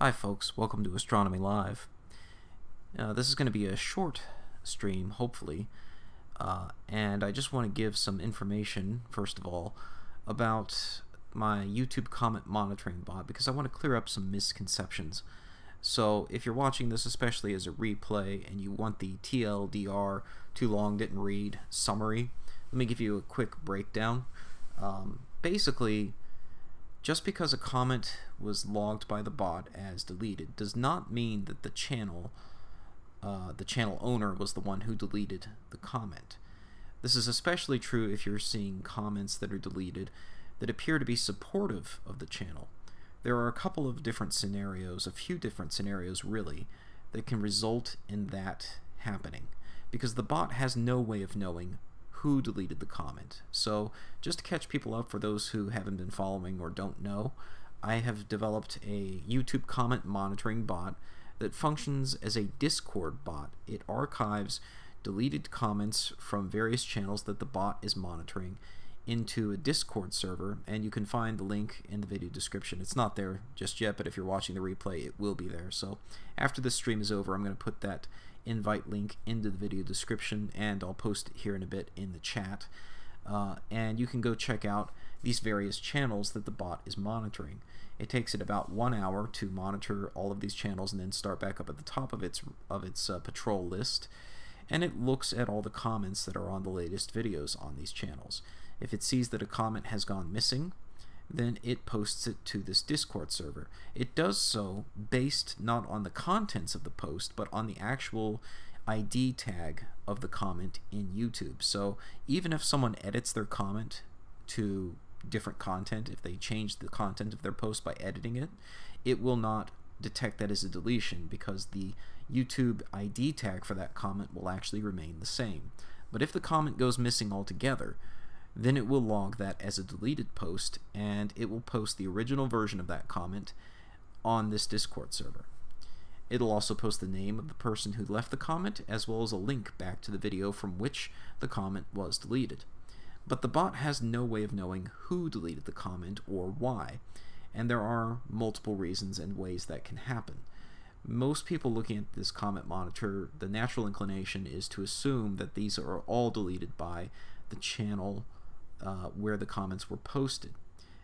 Hi folks, welcome to Astronomy Live. This is going to be a short stream, hopefully, and I just want to give some information, first of all, about my YouTube comment monitoring bot, because I want to clear up some misconceptions. So if you're watching this especially as a replay and you want the TLDR, too long, didn't read, summary, let me give you a quick breakdown. Basically, just because a comment was logged by the bot as deleted does not mean that the channel owner was the one who deleted the comment. This is especially true if you're seeing comments that are deleted that appear to be supportive of the channel. There are a couple of different scenarios, a few different scenarios really, that can result in that happening, because the bot has no way of knowing who deleted the comment. So just to catch people up, for those who haven't been following or don't know, I have developed a YouTube comment monitoring bot that functions as a Discord bot. It archives deleted comments from various channels that the bot is monitoring into a Discord server, and you can find the link in the video description. It's not there just yet, but if you're watching the replay, it will be there. So after this stream is over, I'm going to put that invite link into the video description, and I'll post it here in a bit in the chat, and you can go check out these various channels that the bot is monitoring. It takes it about 1 hour to monitor all of these channels and then start back up at the top of its patrol list, and it looks at all the comments that are on the latest videos on these channels. If it sees that a comment has gone missing, then it posts it to this Discord server. It does so based not on the contents of the post, but on the actual ID tag of the comment in YouTube. So even if someone edits their comment to different content, if they change the content of their post by editing it, it will not detect that as a deletion, because the YouTube ID tag for that comment will actually remain the same. But if the comment goes missing altogether, then it will log that as a deleted post, and it will post the original version of that comment on this Discord server. It'll also post the name of the person who left the comment, as well as a link back to the video from which the comment was deleted. But the bot has no way of knowing who deleted the comment or why, and there are multiple reasons and ways that can happen. Most people looking at this comment monitor, the natural inclination is to assume that these are all deleted by the channel where the comments were posted.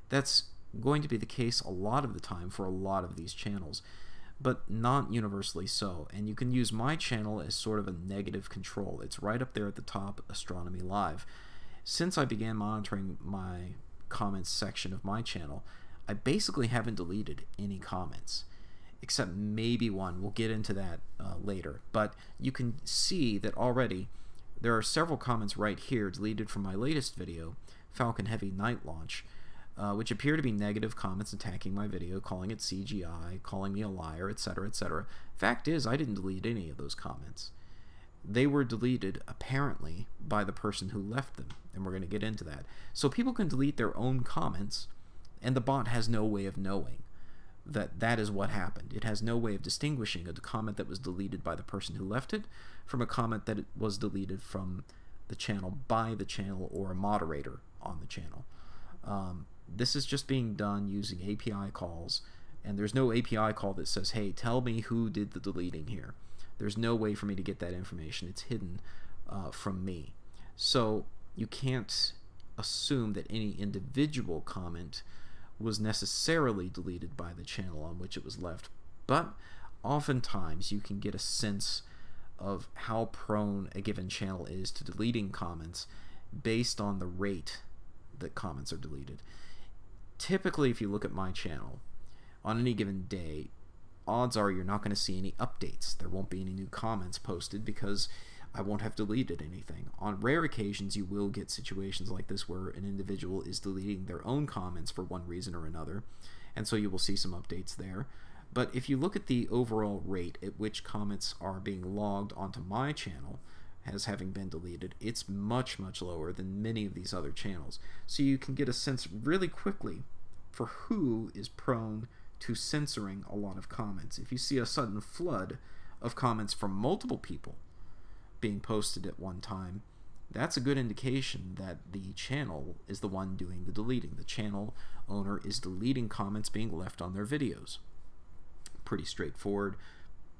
That's going to be the case a lot of the time for a lot of these channels, but not universally so. And you can use my channel as sort of a negative control. It's right up there at the top, Astronomy Live. Since I began monitoring my comments section of my channel, I basically haven't deleted any comments, except maybe one. We'll get into that later. But you can see that already there are several comments right here deleted from my latest video, Falcon Heavy Night Launch, which appear to be negative comments attacking my video, calling it CGI, calling me a liar, etc., etc. Fact is, I didn't delete any of those comments. They were deleted, apparently, by the person who left them, and we're going to get into that. So people can delete their own comments, and the bot has no way of knowing that that is what happened. It has no way of distinguishing a comment that was deleted by the person who left it from a comment that it was deleted from the channel by the channel or a moderator on the channel. This is just being done using API calls, and there's no API call that says, hey, tell me who did the deleting here. There's no way for me to get that information. It's hidden from me. So you can't assume that any individual comment was necessarily deleted by the channel on which it was left, but oftentimes you can get a sense of how prone a given channel is to deleting comments based on the rate that comments are deleted. Typically, if you look at my channel on any given day, odds are you're not going to see any updates. There won't be any new comments posted because I won't have deleted anything. On rare occasions, you will get situations like this where an individual is deleting their own comments for one reason or another, and so you will see some updates there. But if you look at the overall rate at which comments are being logged onto my channel as having been deleted, it's much, much lower than many of these other channels. So you can get a sense really quickly for who is prone to censoring a lot of comments. If you see a sudden flood of comments from multiple people being posted at one time, that's a good indication that the channel is the one doing the deleting. The channel owner is deleting comments being left on their videos. pretty straightforward,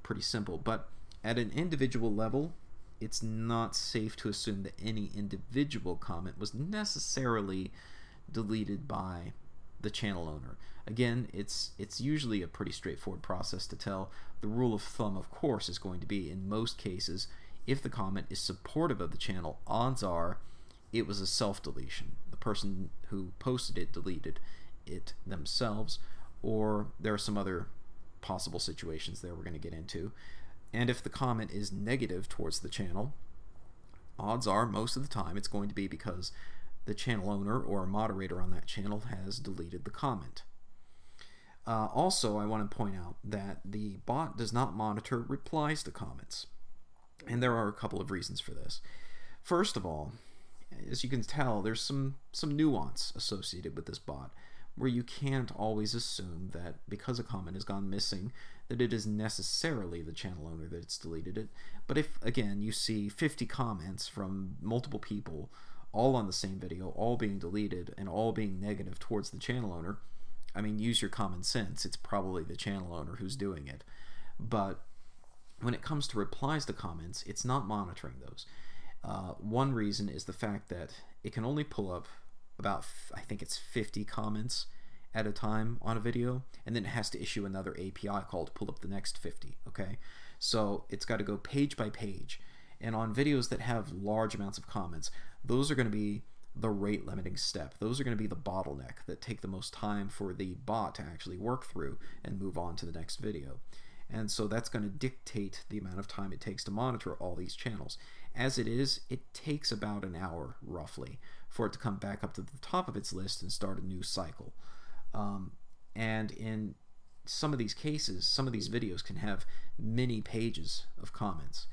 pretty simple. But at an individual level, it's not safe to assume that any individual comment was necessarily deleted by the channel owner. Again, it's usually a pretty straightforward process to tell. The rule of thumb, of course, is going to be, in most cases, if the comment is supportive of the channel, odds are it was a self-deletion. The person who posted it deleted it themselves, or there are some other possible situations there we're going to get into. And if the comment is negative towards the channel, odds are most of the time it's going to be because the channel owner or a moderator on that channel has deleted the comment. Also, I want to point out that the bot does not monitor replies to comments, and there are a couple of reasons for this. First of all, as you can tell, there's some nuance associated with this bot, where you can't always assume that because a comment has gone missing that it is necessarily the channel owner that's deleted it. But if, again, you see 50 comments from multiple people all on the same video, all being deleted and all being negative towards the channel owner, I mean, use your common sense, it's probably the channel owner who's doing it. But when it comes to replies to comments, it's not monitoring those. One reason is the fact that it can only pull up about, I think it's 50 comments at a time on a video, and then it has to issue another API call to pull up the next 50, okay? So it's got to go page by page. And on videos that have large amounts of comments, those are going to be the rate limiting step. Those are going to be the bottleneck that take the most time for the bot to actually work through and move on to the next video. And so that's going to dictate the amount of time it takes to monitor all these channels. As it is, it takes about an hour, roughly, for it to come back up to the top of its list and start a new cycle. And in some of these cases, some of these videos can have many pages of comments.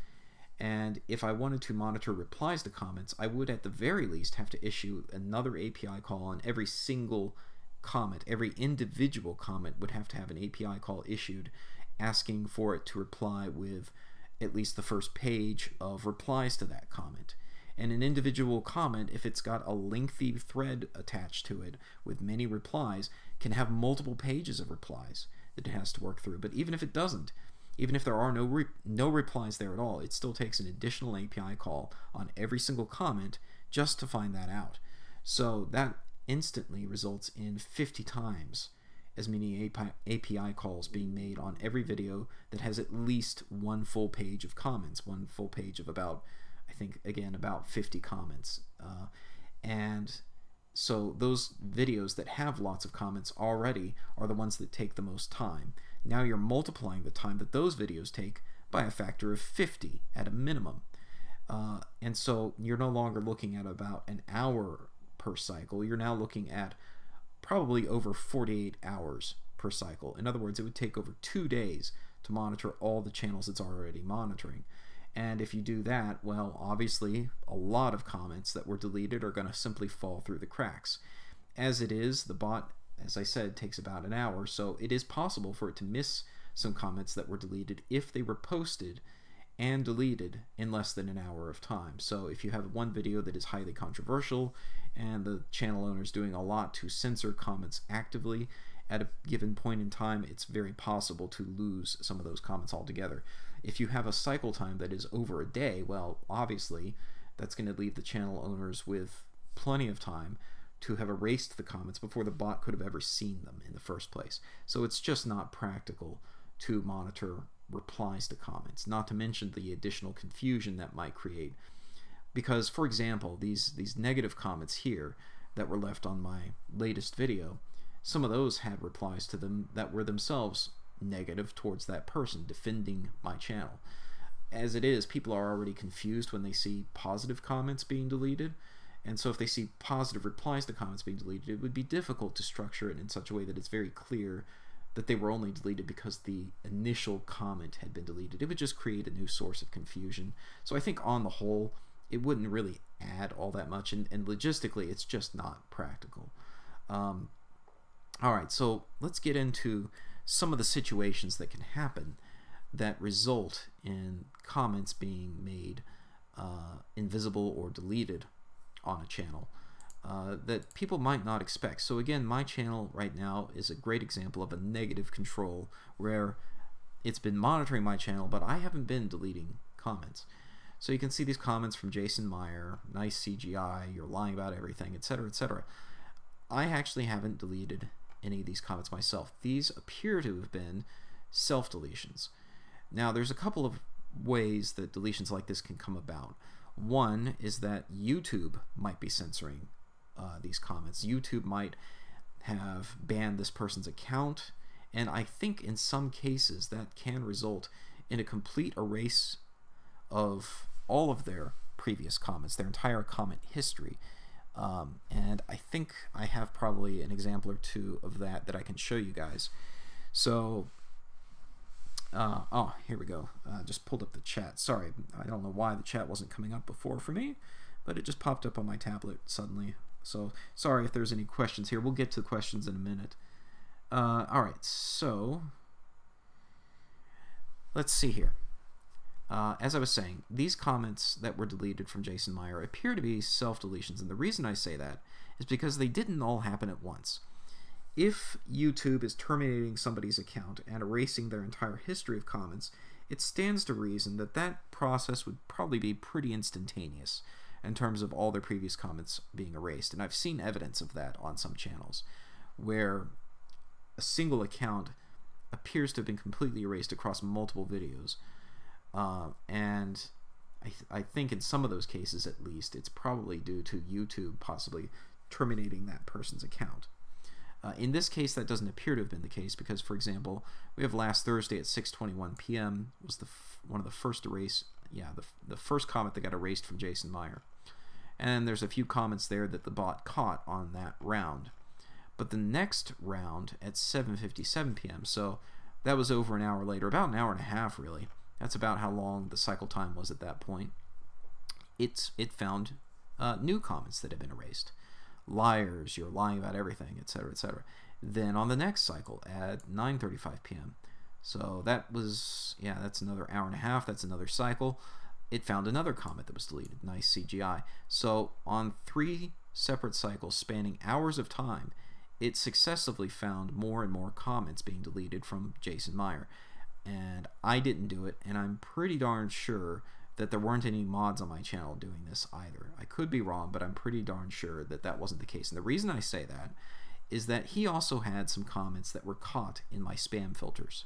And if I wanted to monitor replies to comments, I would at the very least have to issue another API call on every single comment. Every individual comment would have to have an API call issued asking for it to reply with at least the first page of replies to that comment. And an individual comment, if it's got a lengthy thread attached to it with many replies, can have multiple pages of replies that it has to work through. But even if it doesn't, even if there are no replies there at all, it still takes an additional API call on every single comment just to find that out. So that instantly results in 50 times as many API calls being made on every video that has at least one full page of comments, one full page of about, I think, again, about 50 comments. And so those videos that have lots of comments already are the ones that take the most time. Now you're multiplying the time that those videos take by a factor of 50 at a minimum. And so you're no longer looking at about an hour per cycle. You're now looking at probably over 48 hours per cycle. In other words, it would take over 2 days to monitor all the channels it's already monitoring. And if you do that, well, obviously a lot of comments that were deleted are going to simply fall through the cracks. As it is, the bot, as I said, takes about an hour, so it is possible for it to miss some comments that were deleted if they were posted and deleted in less than an hour of time. So if you have one video that is highly controversial and the channel owner is doing a lot to censor comments actively, at a given point in time, it's very possible to lose some of those comments altogether. If you have a cycle time that is over a day, well, obviously, that's going to leave the channel owners with plenty of time to have erased the comments before the bot could have ever seen them in the first place. So it's just not practical to monitor replies to comments, not to mention the additional confusion that might create. Because, for example, these negative comments here that were left on my latest video, some of those had replies to them that were themselves negative towards that person defending my channel. As it is, people are already confused when they see positive comments being deleted, and so if they see positive replies to comments being deleted, it would be difficult to structure it in such a way that it's very clear that they were only deleted because the initial comment had been deleted. It would just create a new source of confusion. So I think on the whole, it wouldn't really add all that much, and logistically, it's just not practical. Alright, so let's get into some of the situations that can happen that result in comments being made invisible or deleted on a channel that people might not expect. So again, my channel right now is a great example of a negative control where it's been monitoring my channel, but I haven't been deleting comments. So you can see these comments from Jason Meyer, nice CGI, you're lying about everything, etc., etc. I actually haven't deleted any of these comments myself. These appear to have been self-deletions. Now, there's a couple of ways that deletions like this can come about. One is that YouTube might be censoring these comments. YouTube might have banned this person's account, and I think in some cases that can result in a complete erase of all of their previous comments, their entire comment history. And I think I have probably an example or two of that I can show you guys. So, oh, here we go. Just pulled up the chat. Sorry, I don't know why the chat wasn't coming up before for me, but it just popped up on my tablet suddenly. So, sorry if there's any questions here. We'll get to the questions in a minute. Alright, so, let's see here. As I was saying, these comments that were deleted from Jason Meyer appear to be self-deletions, and the reason I say that is because they didn't all happen at once. If YouTube is terminating somebody's account and erasing their entire history of comments, it stands to reason that that process would probably be pretty instantaneous in terms of all their previous comments being erased. And I've seen evidence of that on some channels, where a single account appears to have been completely erased across multiple videos. And I think in some of those cases, at least, it's probably due to YouTube possibly terminating that person's account. In this case, that doesn't appear to have been the case because, for example, we have last Thursday at 6:21 p.m. was one of the first the first comment that got erased from Jason Meyer. And there's a few comments there that the bot caught on that round. But the next round at 7:57 p.m., so that was over an hour later, about an hour and a half really. That's about how long the cycle time was at that point. It found new comments that had been erased. Liars, you're lying about everything, etc., etc. Then on the next cycle at 9:35 p.m. So that was, yeah, that's another hour and a half. That's another cycle. It found another comment that was deleted. Nice CGI. So on 3 separate cycles spanning hours of time, it successively found more and more comments being deleted from Jason Meyer. And I didn't do it, and I'm pretty darn sure that there weren't any mods on my channel doing this either. I could be wrong, but I'm pretty darn sure that that wasn't the case. And the reason I say that is that he also had some comments that were caught in my spam filters.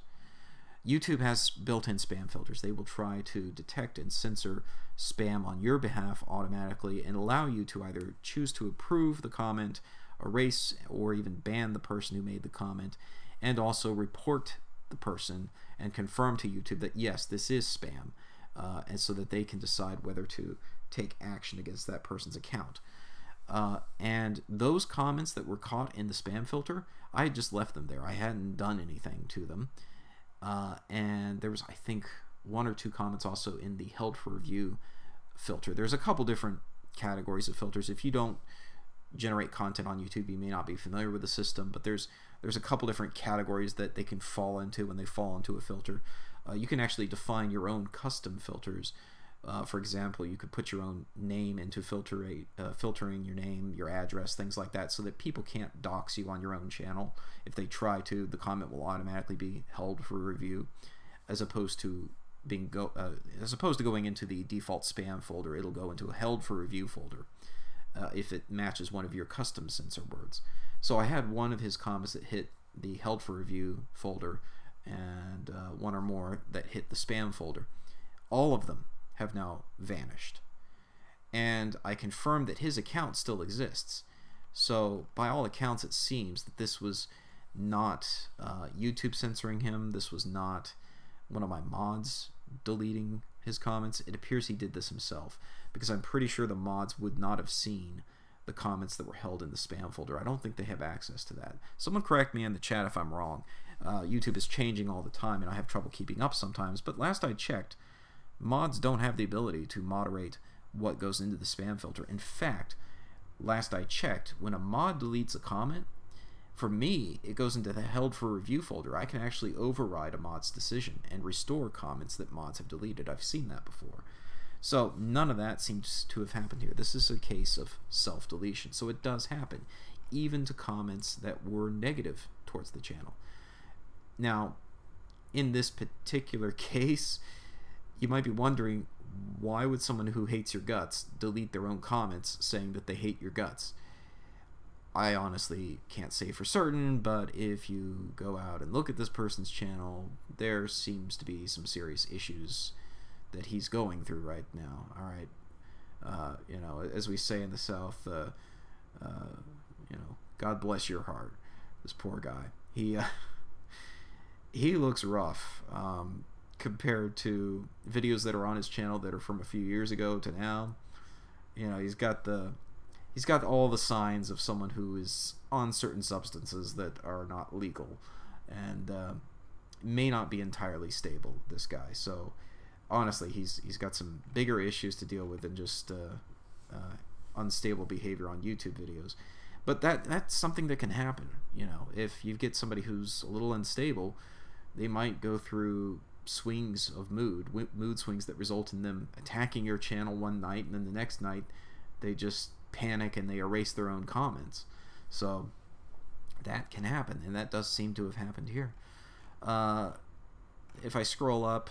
YouTube has built-in spam filters. They will try to detect and censor spam on your behalf automatically and allow you to either choose to approve the comment, erase, or even ban the person who made the comment, and also report the person and confirm to YouTube that yes, this is spam, and so that they can decide whether to take action against that person's account. And those comments that were caught in the spam filter, I had just left them there. I hadn't done anything to them. And there was, I think, 1 or 2 comments also in the held for review filter. There's a couple different categories of filters. If you don't generate content on YouTube, you may not be familiar with the system, but there's a couple different categories that they can fall into when they fall into a filter. You can actually define your own custom filters. For example, you could put your own name into filtering your name, your address, things like that, so that people can't dox you on your own channel. If they try to, the comment will automatically be held for review, as opposed to going into the default spam folder. It'll go into a held for review folder if it matches one of your custom censor words. So I had one of his comments that hit the held for review folder, and 1 or more that hit the spam folder. All of them have now vanished, and I confirmed that his account still exists. So by all accounts, it seems that this was not YouTube censoring him. This was not one of my mods deleting his comments. It appears he did this himself, because I'm pretty sure the mods would not have seen the comments that were held in the spam folder. I don't think they have access to that. Someone correct me in the chat if I'm wrong. YouTube is changing all the time, and I have trouble keeping up sometimes, but last I checked, mods don't have the ability to moderate what goes into the spam filter. In fact, last I checked, when a mod deletes a comment, for me, it goes into the held for review folder. I can actually override a mod's decision and restore comments that mods have deleted. I've seen that before. So none of that seems to have happened here. This is a case of self-deletion. So it does happen, even to comments that were negative towards the channel. Now, in this particular case, you might be wondering, why would someone who hates your guts delete their own comments saying that they hate your guts? I honestly can't say for certain, but if you go out and look at this person's channel, there seems to be some serious issues that he's going through right now. All right, you know, as we say in the South, you know, God bless your heart. This poor guy, he looks rough compared to videos that are on his channel that are from a few years ago to now. You know, he's got all the signs of someone who is on certain substances that are not legal, and may not be entirely stable, this guy. So honestly, he's got some bigger issues to deal with than just unstable behavior on YouTube videos. But that's something that can happen. You know, if you get somebody who's a little unstable, they might go through swings of mood swings that result in them attacking your channel one night, and then the next night they just panic and they erase their own comments. So that can happen, and that does seem to have happened here. If I scroll up,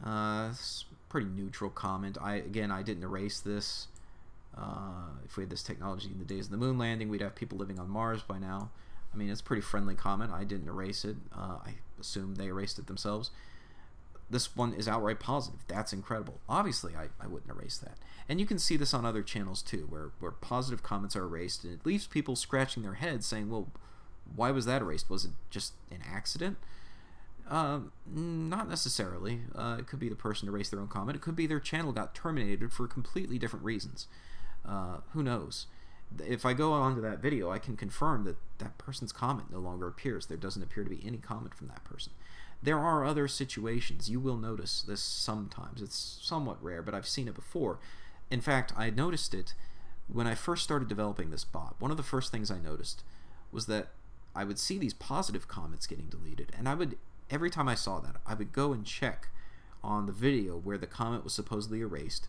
it's a pretty neutral comment. Again, I didn't erase this. If we had this technology in the days of the moon landing, we'd have people living on Mars by now. I mean, it's a pretty friendly comment. I didn't erase it. I assume they erased it themselves. This one is outright positive. That's incredible. Obviously, I wouldn't erase that. And you can see this on other channels too, where positive comments are erased, and it leaves people scratching their heads saying, well, why was that erased? Was it just an accident? Not necessarily. It could be the person erased their own comment. It could be their channel got terminated for completely different reasons. Who knows? If I go on to that video, I can confirm that that person's comment no longer appears. There doesn't appear to be any comment from that person. There are other situations. You will notice this sometimes. It's somewhat rare, but I've seen it before. In fact, I noticed it when I first started developing this bot. One of the first things I noticed was that I would see these positive comments getting deleted, and every time I saw that, I would go and check on the video where the comment was supposedly erased,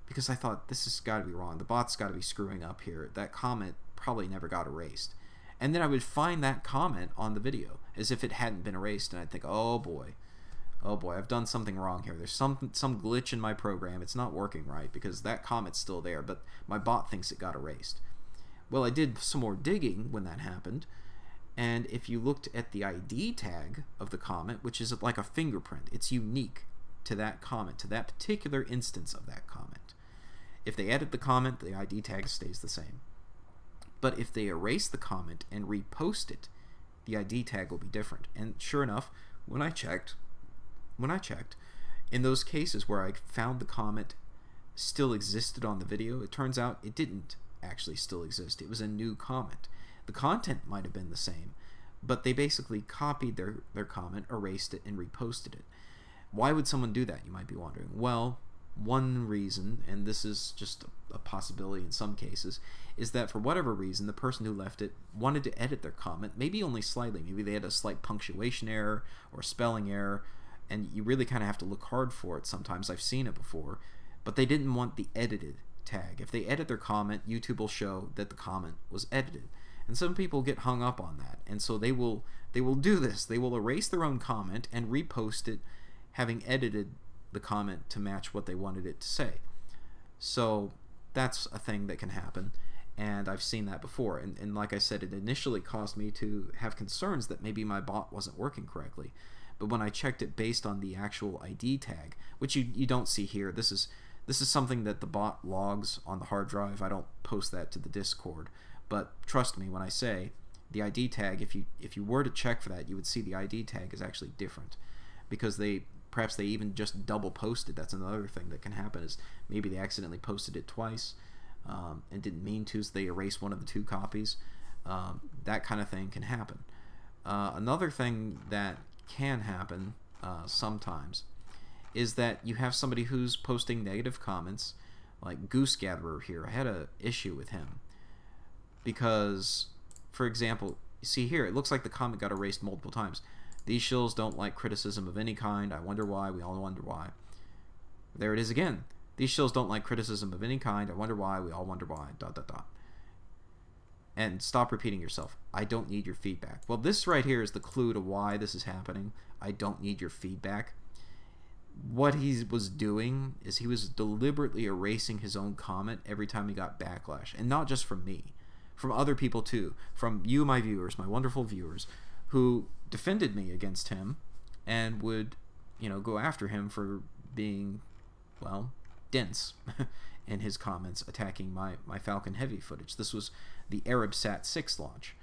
because I thought, this has got to be wrong. The bot's got to be screwing up here. That comment probably never got erased. And then I would find that comment on the video as if it hadn't been erased, and I'd think, oh boy, I've done something wrong here. There's some glitch in my program. It's not working right, because that comment's still there, but my bot thinks it got erased. Well, I did some more digging when that happened, and if you looked at the ID tag of the comment, which is like a fingerprint, it's unique to that comment, to that particular instance of that comment. If they edit the comment, the ID tag stays the same. But if they erase the comment and repost it, the ID tag will be different. And sure enough, when I checked, in those cases where I found the comment still existed on the video, it turns out it didn't actually still exist. It was a new comment. The content might have been the same, but they basically copied their comment, erased it, and reposted it. Why would someone do that, you might be wondering? Well, one reason, and this is just a possibility in some cases, is that for whatever reason, the person who left it wanted to edit their comment, maybe only slightly. Maybe they had a slight punctuation error or spelling error, and you really kind of have to look hard for it sometimes. I've seen it before, but they didn't want the edited tag. If they edit their comment, YouTube will show that the comment was edited. And some people get hung up on that, and so they will do this. They will erase their own comment and repost it, having edited the comment to match what they wanted it to say. So that's a thing that can happen, and I've seen that before. And like I said, it initially caused me to have concerns that maybe my bot wasn't working correctly. But when I checked it based on the actual ID tag, which you don't see here, this is something that the bot logs on the hard drive. I don't post that to the Discord, but trust me when I say the ID tag, if you were to check for that, you would see the ID tag is actually different, because perhaps they even just double posted. That's another thing that can happen, is maybe they accidentally posted it twice and didn't mean to, so they erased one of the two copies. That kind of thing can happen. Another thing that can happen sometimes is that you have somebody who's posting negative comments, like Goose Gatherer here. I had an issue with him because, for example, you see here, it looks like the comment got erased multiple times. These shills don't like criticism of any kind. I wonder why. We all wonder why. There it is again. These shills don't like criticism of any kind. I wonder why. We all wonder why. ... And stop repeating yourself. I don't need your feedback. Well, this right here is the clue to why this is happening. I don't need your feedback. What he was doing is he was deliberately erasing his own comment every time he got backlash. And not just from me. From other people too. From you, my viewers, my wonderful viewers, who defended me against him and would, you know, go after him for being, well, dense in his comments, attacking my Falcon Heavy footage. This was the Arabsat 6 launch.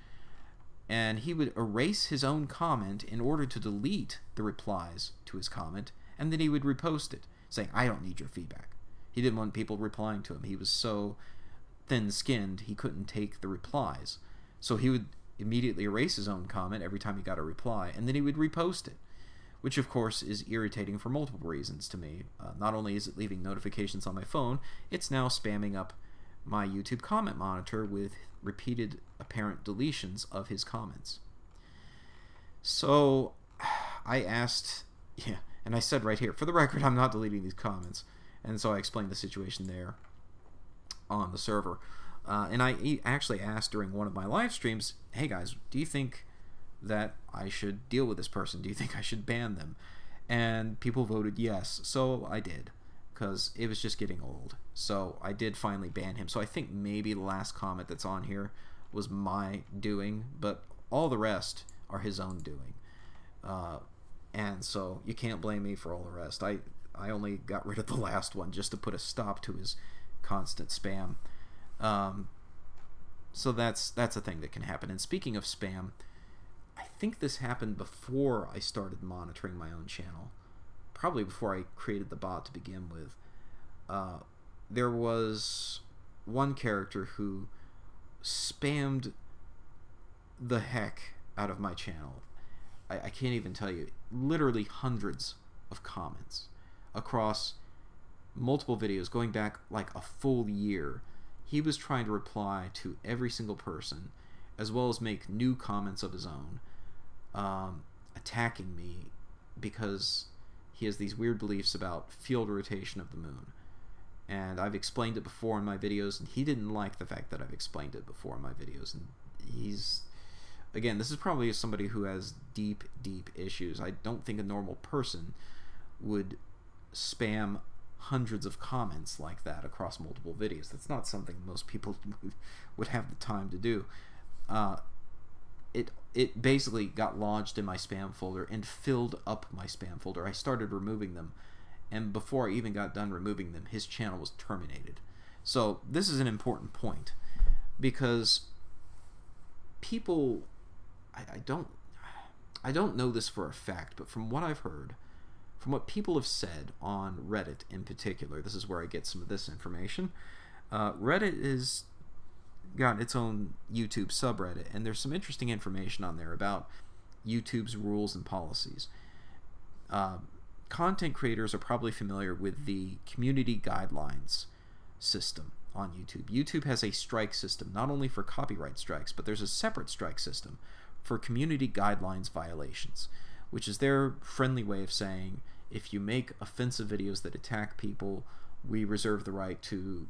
And he would erase his own comment in order to delete the replies to his comment, and then he would repost it, saying, I don't need your feedback. He didn't want people replying to him. He was so thin-skinned, he couldn't take the replies. So he would immediately erase his own comment every time he got a reply, and then he would repost it, which of course is irritating for multiple reasons to me. Not only is it leaving notifications on my phone, it's now spamming up my YouTube comment monitor with repeated apparent deletions of his comments. So I asked, yeah, and I said right here, for the record, I'm not deleting these comments. And so I explained the situation there on the server. And I actually asked during one of my live streams, hey guys, do you think that I should deal with this person? Do you think I should ban them? And people voted yes, so I did, because it was just getting old. So I did finally ban him. So I think maybe the last comment that's on here was my doing, but all the rest are his own doing. And so you can't blame me for all the rest. I only got rid of the last one just to put a stop to his constant spam. So that's a thing that can happen. And speaking of spam, I think this happened before I started monitoring my own channel. Probably before I created the bot to begin with. There was one character who spammed the heck out of my channel. I can't even tell you. Literally hundreds of comments across multiple videos going back like a full year. He was trying to reply to every single person, as well as make new comments of his own, attacking me because he has these weird beliefs about field rotation of the moon. And I've explained it before in my videos, and he didn't like the fact that I've explained it before in my videos. And he's, again, this is probably somebody who has deep, deep issues. I don't think a normal person would spam hundreds of comments like that across multiple videos. That's not something most people would have the time to do. It basically got lodged in my spam folder and filled up my spam folder. I started removing them, and before I even got done removing them, his channel was terminated. So this is an important point, because people, I don't know this for a fact, but from what I've heard, from what people have said on Reddit in particular, this is where I get some of this information. Reddit is got its own YouTube subreddit, and there's some interesting information on there about YouTube's rules and policies. Content creators are probably familiar with the community guidelines system on YouTube. YouTube has a strike system, not only for copyright strikes, but there's a separate strike system for community guidelines violations, which is their friendly way of saying, if you make offensive videos that attack people, we reserve the right to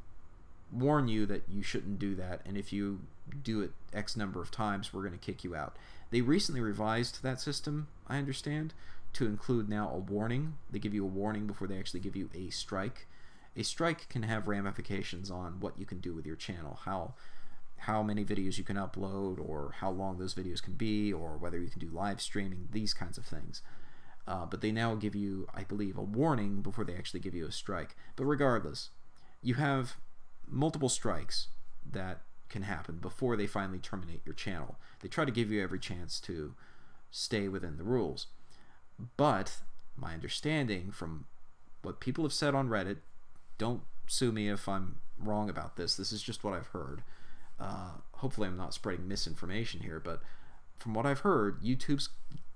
warn you that you shouldn't do that, and if you do it X number of times, we're going to kick you out. They recently revised that system, I understand, to include now a warning. They give you a warning before they actually give you a strike. A strike can have ramifications on what you can do with your channel, how many videos you can upload, or how long those videos can be, or whether you can do live streaming, these kinds of things. But they now give you, I believe, a warning before they actually give you a strike. But regardless, you have multiple strikes that can happen before they finally terminate your channel. They try to give you every chance to stay within the rules. But my understanding from what people have said on Reddit, don't sue me if I'm wrong about this, this is just what I've heard. Hopefully I'm not spreading misinformation here, but from what I've heard, YouTube's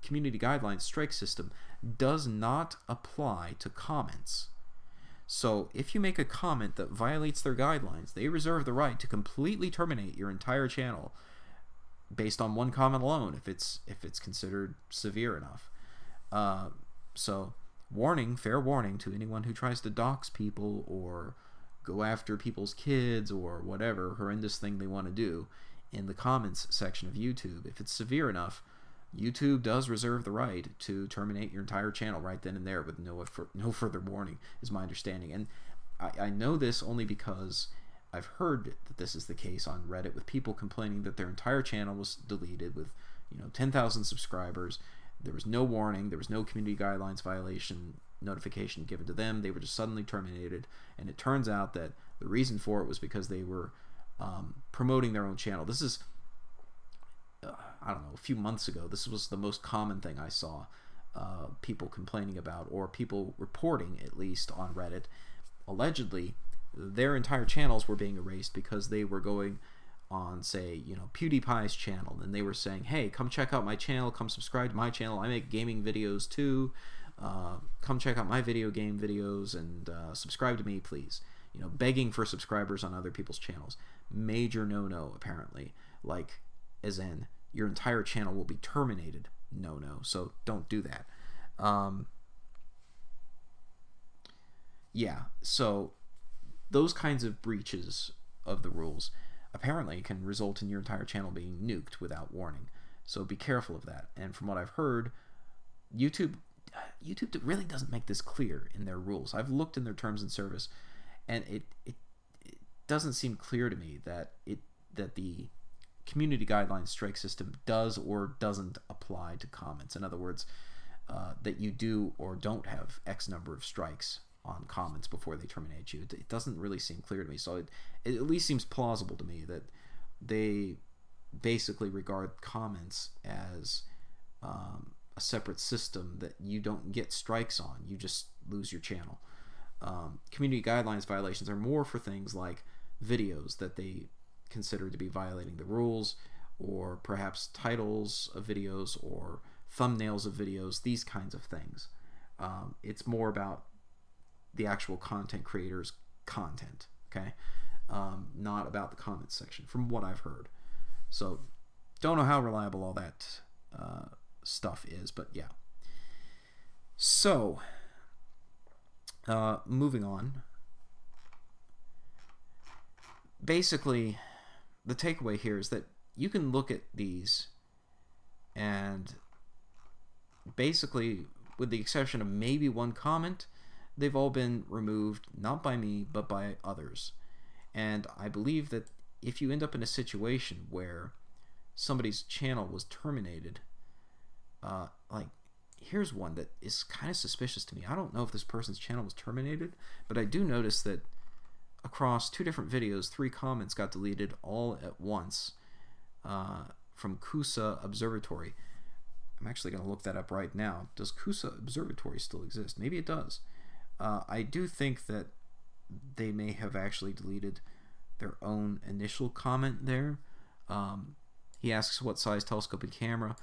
community guidelines strike system does not apply to comments. So if you make a comment that violates their guidelines, they reserve the right to completely terminate your entire channel based on one comment alone, if it's considered severe enough. So warning, fair warning to anyone who tries to dox people or go after people's kids or whatever horrendous thing they want to do. in the comments section of YouTube. If it's severe enough, YouTube does reserve the right to terminate your entire channel right then and there with no further warning, is my understanding. And I know this only because I've heard that this is the case on Reddit, with people complaining that their entire channel was deleted with 10,000 subscribers. There was no warning, there was no community guidelines violation notification given to them. They were just suddenly terminated, and it turns out that the reason for it was because they were promoting their own channel. This is I don't know, a few months ago. This was the most common thing I saw people complaining about, or people reporting, at least on Reddit. Allegedly, their entire channels were being erased because they were going on, say, PewDiePie's channel, and they were saying, hey, come check out my channel, come subscribe to my channel, I make gaming videos too, come check out my video game videos, and subscribe to me, please. Begging for subscribers on other people's channels. Major no-no, apparently. Like, as in, your entire channel will be terminated. No, so don't do that. Yeah, so those kinds of breaches of the rules apparently can result in your entire channel being nuked without warning. So be careful of that. And from what I've heard, YouTube really doesn't make this clear in their rules. I've looked in their terms and service, and it doesn't seem clear to me that the community guidelines strike system does or doesn't apply to comments. In other words, that you do or don't have X number of strikes on comments before they terminate you. It doesn't really seem clear to me. So it at least seems plausible to me that they basically regard comments as a separate system that you don't get strikes on. You just lose your channel. Community guidelines violations are more for things like videos that they consider to be violating the rules, or perhaps titles of videos or thumbnails of videos, these kinds of things. It's more about the actual content creator's content, okay? Not about the comments section, from what I've heard. So don't know how reliable all that stuff is, but yeah. So moving on, basically the takeaway here is that you can look at these, and basically, with the exception of maybe one comment, they've all been removed, not by me, but by others. And I believe that if you end up in a situation where somebody's channel was terminated, like, here's one that is kind of suspicious to me. I don't know if this person's channel was terminated, but I do notice that across 2 different videos, 3 comments got deleted all at once from Kusa Observatory. I'm actually going to look that up right now. Does Kusa Observatory still exist? Maybe it does. I do think that they may have actually deleted their own initial comment there. He asks what size telescope and camera.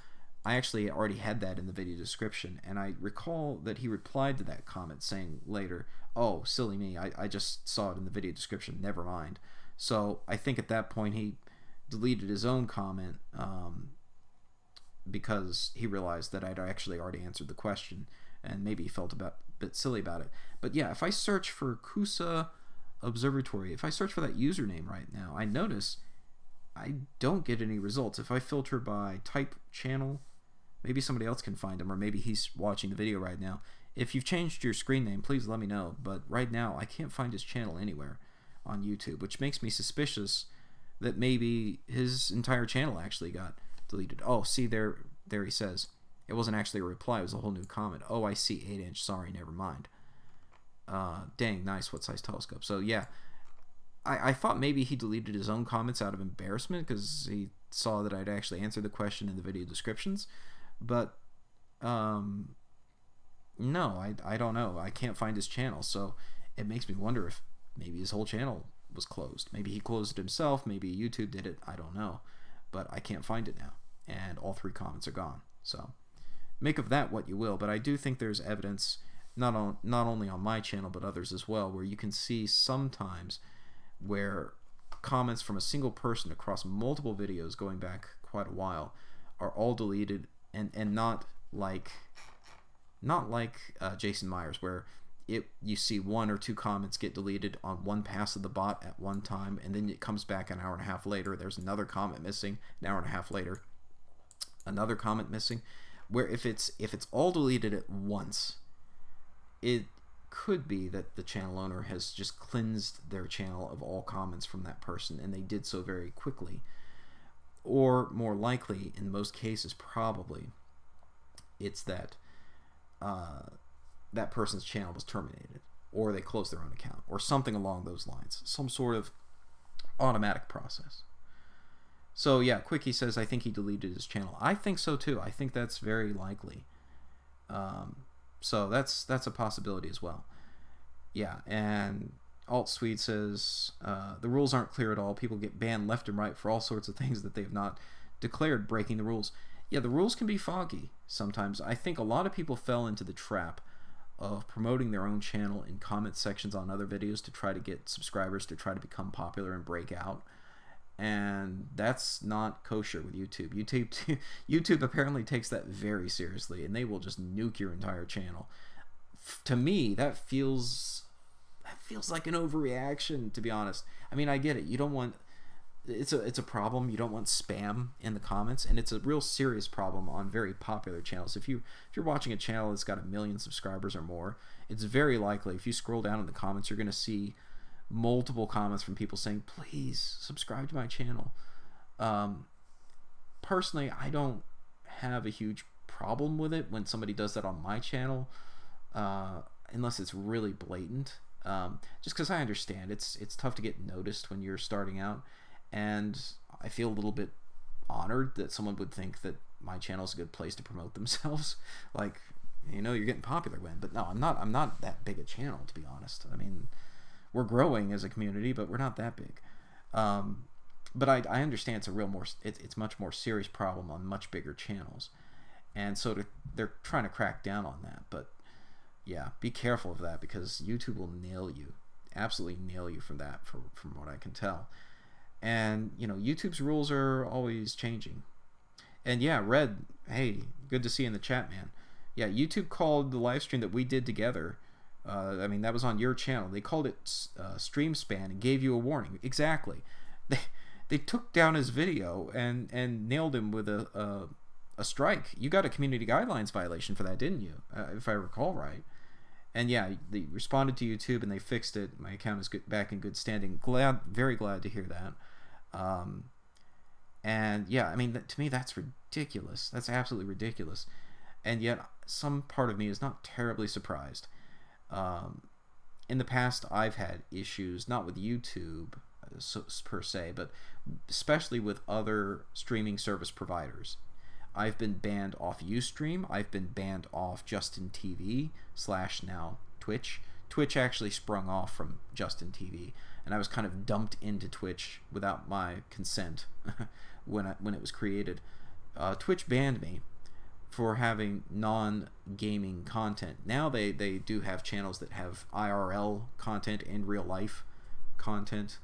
I actually already had that in the video description, and I recall that he replied to that comment saying later, oh, silly me, I just saw it in the video description, never mind. So I think at that point he deleted his own comment because he realized that I'd actually already answered the question, and maybe he felt a bit silly about it. But yeah, if I search for Kusa Observatory, if I search for that username right now, I notice I don't get any results. If I filter by type channel, maybe somebody else can find him, or maybe he's watching the video right now. If you've changed your screen name, please let me know. But right now, I can't find his channel anywhere on YouTube, which makes me suspicious that maybe his entire channel actually got deleted. Oh, see, there he says. It wasn't actually a reply, it was a whole new comment. Oh, I see, 8-inch, sorry, never mind. Dang, nice, what size telescope? So yeah, I thought maybe he deleted his own comments out of embarrassment because he saw that I'd actually answered the question in the video descriptions. But no, I don't know. I can't find his channel, so it makes me wonder if maybe his whole channel was closed. Maybe he closed it himself, maybe YouTube did it, I don't know. But I can't find it now, and all 3 comments are gone. So make of that what you will, but I do think there's evidence, not only on my channel, but others as well, where you can see sometimes where comments from a single person across multiple videos going back quite a while are all deleted, and not like Jason Myers, where you see 1 or 2 comments get deleted on one pass of the bot at one time, and then it comes back an hour and a half later. There's another comment missing. An hour and a half later, another comment missing. Where if it's all deleted at once, it could be that the channel owner has just cleansed their channel of all comments from that person, and they did so very quickly. Or more likely, in most cases, probably, it's that that person's channel was terminated, or they closed their own account, or something along those lines. Some sort of automatic process. So yeah, Quickie says, I think he deleted his channel. I think so too. I think that's very likely. So that's a possibility as well. Yeah, and Alt Swede says, the rules aren't clear at all. People get banned left and right for all sorts of things that they've not declared breaking the rules. Yeah, the rules can be foggy sometimes. I think a lot of people fell into the trap of promoting their own channel in comment sections on other videos to try to get subscribers, to try to become popular and break out. And that's not kosher with YouTube. YouTube apparently takes that very seriously, and they will just nuke your entire channel. To me, that feels like an overreaction, to be honest. I mean, I get it. You don't want... It's a problem. You don't want spam in the comments, and it's a real serious problem on very popular channels. If you're watching a channel that's got 1 million subscribers or more, it's very likely, if you scroll down in the comments, you're going to see multiple comments from people saying, please subscribe to my channel. Personally, I don't have a huge problem with it when somebody does that on my channel, unless it's really blatant. Just because I understand it's tough to get noticed when you're starting out, and I feel a little bit honored that someone would think that my channel is a good place to promote themselves. Like, you know, you're getting popular when, but no, I'm not that big a channel, to be honest. I mean, we're growing as a community, but we're not that big. But I understand it's much more serious problem on much bigger channels, and so they're trying to crack down on that. But yeah, be careful of that, because YouTube will nail you, absolutely nail you from that, from what I can tell. And you know, YouTube's rules are always changing. And yeah, Red, hey, good to see you in the chat, man. Yeah, YouTube called the live stream that we did together, I mean, that was on your channel, they called it stream span and gave you a warning. Exactly. They took down his video and nailed him with a strike. You got a community guidelines violation for that, didn't you? If I recall right. And yeah, they responded to YouTube and they fixed it. My account is back in good standing. Very glad to hear that. And yeah, I mean, to me, that's ridiculous. That's absolutely ridiculous. And yet, some part of me is not terribly surprised. In the past, I've had issues, not with YouTube per se, but especially with other streaming service providers. I've been banned off Ustream. I've been banned off Justin TV / now Twitch. Twitch actually sprung off from Justin TV, and I was kind of dumped into Twitch without my consent when it was created. Twitch banned me for having non-gaming content. Now they do have channels that have IRL content and real life content,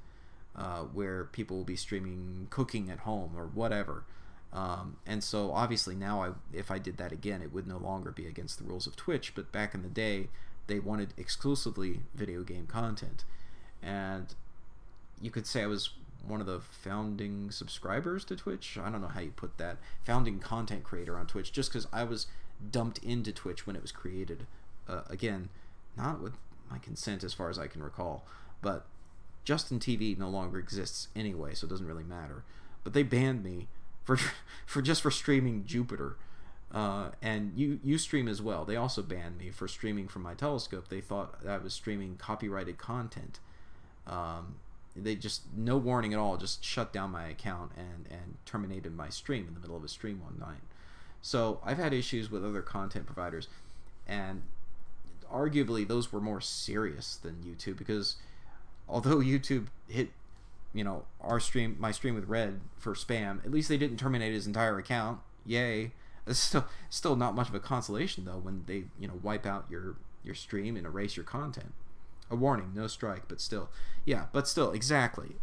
where people will be streaming cooking at home or whatever. And so obviously now if I did that again, it would no longer be against the rules of Twitch, but back in the day they wanted exclusively video game content. And you could say I was one of the founding subscribers to Twitch. I don't know how you put that. Founding content creator on Twitch, just because I was dumped into Twitch when it was created. Again, not with my consent as far as I can recall, but Justin TV no longer exists anyway, so it doesn't really matter. But they banned me for streaming Jupiter, and Ustream as well. They also banned me for streaming from my telescope. They thought I was streaming copyrighted content. They just, no warning at all, just shut down my account and terminated my stream in the middle of a stream one night. So I've had issues with other content providers, and arguably those were more serious than YouTube, because although YouTube hit, you know, my stream with Red for spam, at least they didn't terminate his entire account. Yay. It's still not much of a consolation though when they, you know, wipe out your stream and erase your content. A warning, no strike, but still. Yeah, but still, exactly.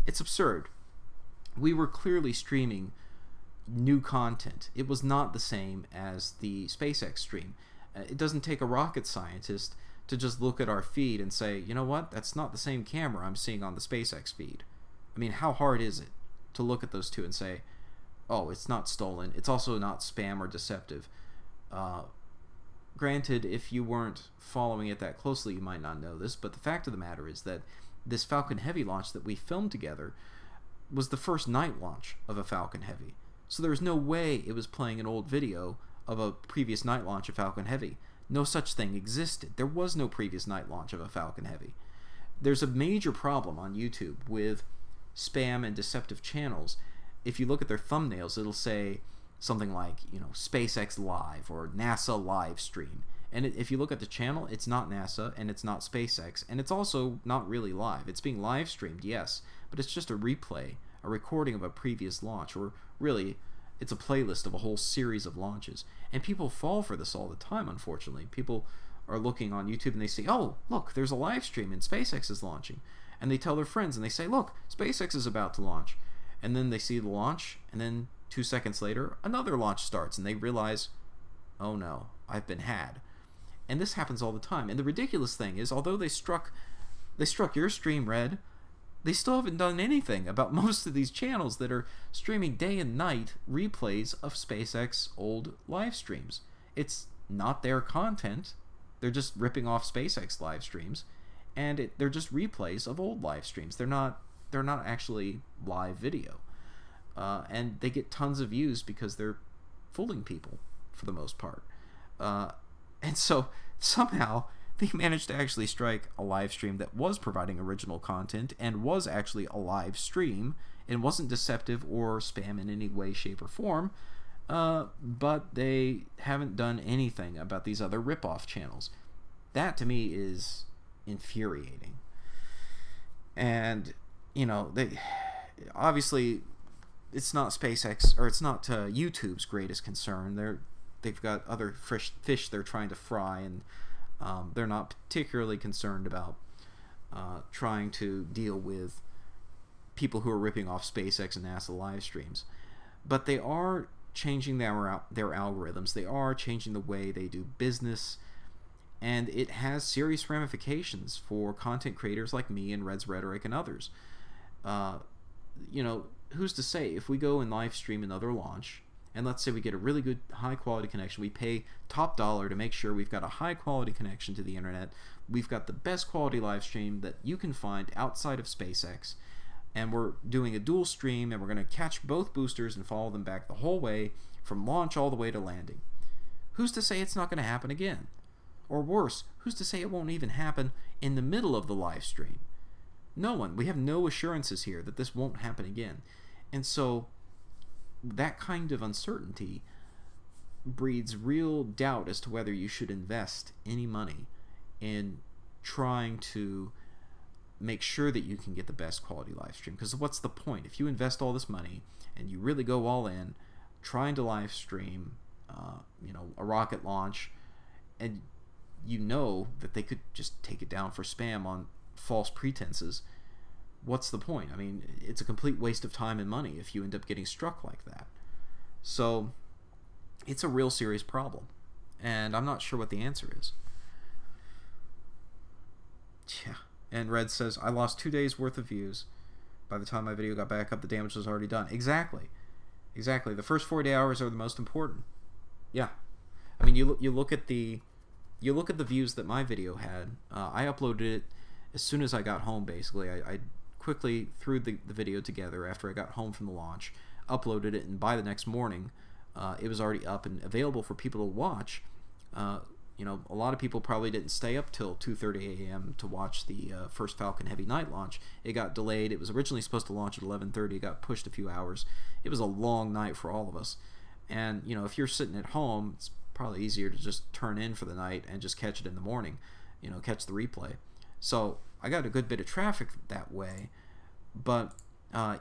It's absurd. We were clearly streaming new content. It was not the same as the SpaceX stream. It doesn't take a rocket scientist to just look at our feed and say, you know what, that's not the same camera I'm seeing on the SpaceX feed. I mean, how hard is it to look at those two and say, oh, it's not stolen, it's also not spam or deceptive? Granted, if you weren't following it that closely, you might not know this, but the fact of the matter is that this Falcon Heavy launch that we filmed together was the first night launch of a Falcon Heavy. So there was no way it was playing an old video of a previous night launch of Falcon Heavy. No such thing existed. There was no previous night launch of a Falcon Heavy. There's a major problem on YouTube with spam and deceptive channels. If you look at their thumbnails, it'll say something like, you know, SpaceX Live or NASA live stream. And if you look at the channel, it's not NASA and it's not SpaceX, and it's also not really live. It's being live streamed, yes, but it's just a replay, a recording of a previous launch, or really, it's a playlist of a whole series of launches. And people fall for this all the time, unfortunately. People are looking on YouTube and they say, oh, look, there's a live stream and SpaceX is launching. And they tell their friends and they say, look, SpaceX is about to launch. And then they see the launch, and then 2 seconds later, another launch starts, and they realize, oh no, I've been had. And this happens all the time. And the ridiculous thing is, although they struck your stream red, they still haven't done anything about most of these channels that are streaming day and night replays of SpaceX old live streams. It's not their content. They're just ripping off SpaceX live streams, and they're just replays of old live streams. They're not actually live video. And they get tons of views because they're fooling people for the most part. And so somehow they managed to actually strike a live stream that was providing original content and was actually a live stream and wasn't deceptive or spam in any way, shape, or form. But they haven't done anything about these other rip-off channels. That to me is infuriating. And, you know, they obviously it's not SpaceX, or it's not YouTube's greatest concern. They've got other fish they're trying to fry, and they're not particularly concerned about trying to deal with people who are ripping off SpaceX and NASA live streams. But they are changing their algorithms. They are changing the way they do business, and it has serious ramifications for content creators like me and Red's Rhetoric and others. You know, who's to say if we go and live stream another launch, and let's say we get a really good high quality connection, we pay top dollar to make sure we've got a high quality connection to the internet, we've got the best quality live stream that you can find outside of SpaceX, and we're doing a dual stream, and we're going to catch both boosters and follow them back the whole way from launch all the way to landing. Who's to say it's not going to happen again? Or worse, who's to say it won't even happen in the middle of the live stream? No one. We have no assurances here that this won't happen again. And so that kind of uncertainty breeds real doubt as to whether you should invest any money in trying to make sure that you can get the best quality live stream. Because what's the point? If you invest all this money and you really go all in trying to live stream you know, a rocket launch, and you know that they could just take it down for spam on false pretenses, what's the point? I mean, it's a complete waste of time and money if you end up getting struck like that. So it's a real serious problem, and I'm not sure what the answer is. Yeah. And Red says, I lost 2 days worth of views. By the time my video got back up, the damage was already done. Exactly. Exactly. The first 40 hours are the most important. Yeah. I mean, you look at the views that my video had. I uploaded it as soon as I got home, basically. I quickly threw the video together after I got home from the launch, uploaded it, and by the next morning, it was already up and available for people to watch. You know, a lot of people probably didn't stay up till 2:30 a.m. to watch the first Falcon Heavy night launch. It got delayed. It was originally supposed to launch at 11:30. It got pushed a few hours. It was a long night for all of us. And, you know, if you're sitting at home, it's probably easier to just turn in for the night and just catch it in the morning, you know, catch the replay. So I got a good bit of traffic that way. But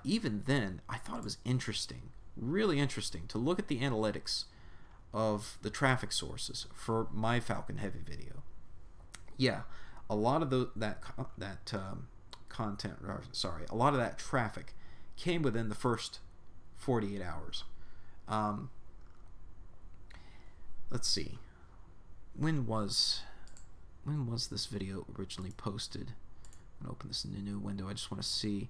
even then, I thought it was interesting, really interesting, to look at the analytics of the traffic sources for my Falcon Heavy video. Yeah, a lot of content, or, sorry, a lot of that traffic came within the first 48 hours. Let's see, when was when was this video originally posted? I'm going to open this in a new window. I just want to see.